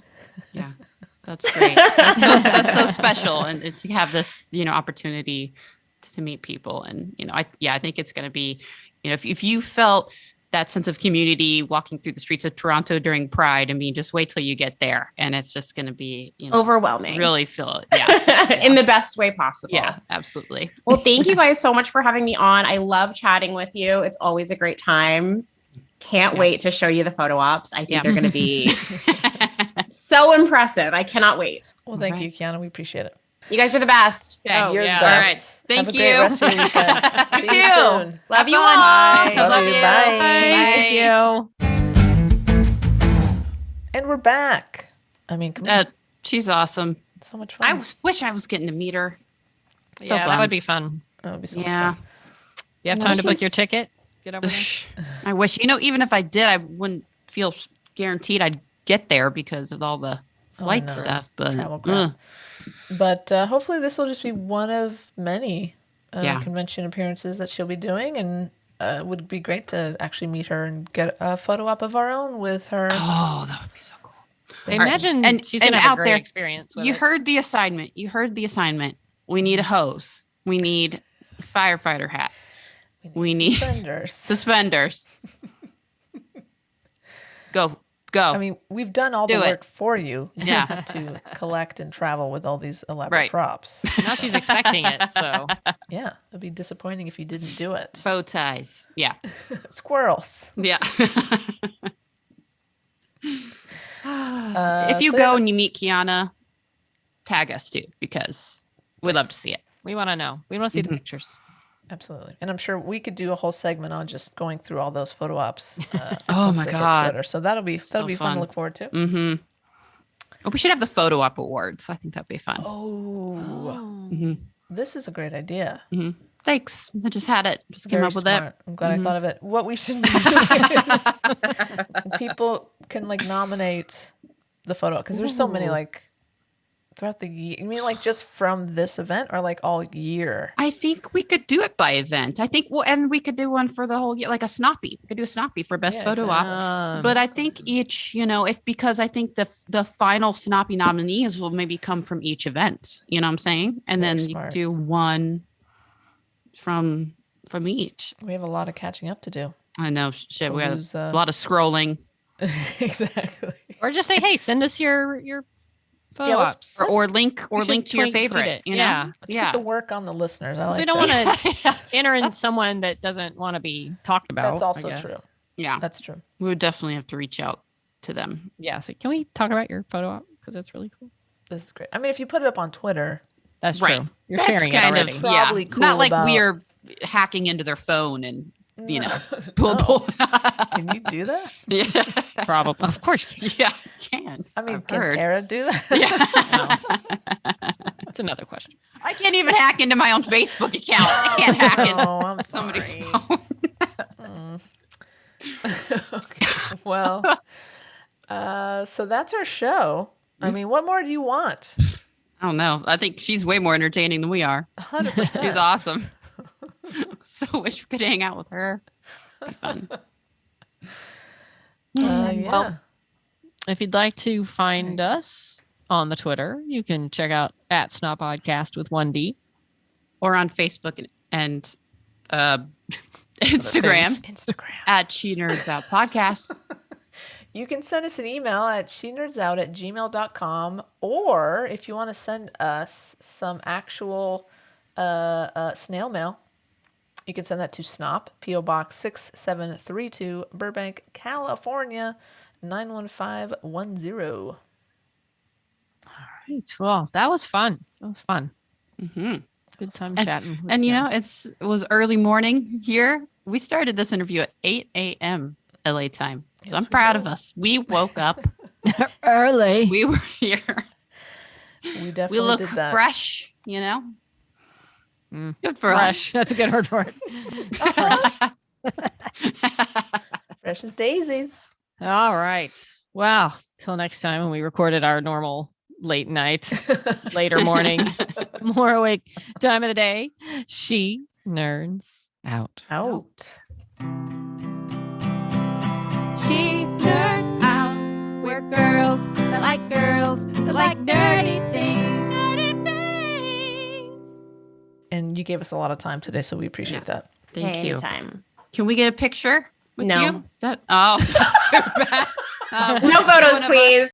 Yeah. That's great. That's so special. And to have this, opportunity to meet people. And, I think it's going to be, if you felt that sense of community walking through the streets of Toronto during Pride, I mean, just wait till you get there. And it's just going to be, overwhelming. Really feel it. Yeah. In the best way possible. Yeah, absolutely. Well, thank you guys so much for having me on. I love chatting with you. It's always a great time. Can't wait to show you the photo ops. I think they're going to be so impressive. I cannot wait. Well, thank you, Kyana. We appreciate it. You guys are the best. Yeah, You're yeah. the All best. right. Thank Have a you. great rest of your weekend. You See you too. soon. Love you all. Bye. Love you. you. Bye. Bye. Thank you. And we're back. I mean, come on. She's awesome. So much fun. I wish I was getting to meet her. So Yeah, that would bummed. be fun. That would be so much Yeah. fun. You have Well, time to book she's- your ticket? Get over there? I wish, even if I did, I wouldn't feel guaranteed I'd get there because of all the flight know. stuff. But Travel crap. But hopefully this will just be one of many Yeah. convention appearances that she'll be doing. And it would be great to actually meet her and get a photo op of our own with her. oh, that would be so cool. I imagine And- she's and going to have out a great there, experience with You it. heard the assignment. We need a hose. We need a firefighter hat. We need Suspenders. suspenders. Go. I mean, we've done all the Do it. work for you. You Yeah. just have to collect and travel with all these elaborate Right. props. Now she's expecting it, so Yeah, it'd be disappointing if you didn't do it. Bow ties. Yeah. Squirrels. Yeah. if you so go yeah. and you meet Kyana, tag us too, because we'd love to see it. we want to know. We want to see the pictures. Absolutely. And I'm sure we could do a whole segment on just going through all those photo ops. Oh once my they hit God. Twitter. So that'll be fun to fun. look forward to. Mm-hmm. Oh, we should have the photo op awards. I think that'd be fun. Oh, this is a great idea. Thanks. I just had it. Just came Very up with smart. it. I'm glad I thought of it. What we should do is people can like nominate the photo because there's so many like throughout the year. You mean like just from this event or like all year? I think we could do it by event. I think, and we could do one for the whole year, like a SNOPy. We could do a SNOPy for best Yeah, photo exactly. op. But I think each, because I think the final SNOPy nominees will maybe come from each event. You know what I'm saying? And Very then smart. you do one from each. We have a lot of catching up to do. I know. Shit, we had Who's, a lot of scrolling. Exactly. Or just say, hey, send us your photo Yeah, let's- ops. or link We should to your tweet favorite. it. You know? Yeah. Let's put the work on the listeners. I like We don't that. want to enter in someone that doesn't want to be talked about. That's I also guess. true. Yeah. That's true. We would definitely have to reach out to them. Yeah. So can we talk about your photo op? Because that's really cool. This is great. I mean, if you put it up on Twitter, That's Right. true. You're That's sharing it kind already. of Probably It's not cool like about- we're hacking into their phone and No. pull. Can you do that? Yeah. Probably. Of course. Yeah, you can. I mean, I've can heard. Tara do that? Yeah. That's another question. I can't even hack into my own Facebook account. I can't hack into Oh, I'm somebody's sorry. phone. Okay. Well, so that's our show. I mean, what more do you want? I don't know. I think she's way more entertaining than we are. 100%. She's awesome. So wish we could hang out with her. Be fun. Yeah. Well, if you'd like to find us on the Twitter, you can check out at SNOP Podcast with 1D. Or on Facebook and Instagram Instagram. at She Nerds Out Podcast. You can send us an email at shenerdsOut@gmail.com, or if you want to send us some actual snail mail, you can send that to SNOP, P.O. Box 6732, Burbank, California, 91510. Right. Well, that was fun. That was fun. Mm-hmm. Good time And- chatting. with And you. it was early morning here. We started this interview at 8 a.m. LA time. So Yes, I'm we proud of did. us. We woke up. early. We were here. We We definitely look did that. fresh, Mm. Good for Fresh. us. That's a good word for it. Fresh as daisies. All right. Wow. Till next time when we recorded our normal late night, later morning, more awake time of the day. She nerds out. Out. She nerds out. We're girls that like dirty things. Dirty things. And you gave us a lot of time today, so we appreciate that. Thank you. Anytime. Can we get a picture with No. you? Is that, oh, that's too bad. No photos, please.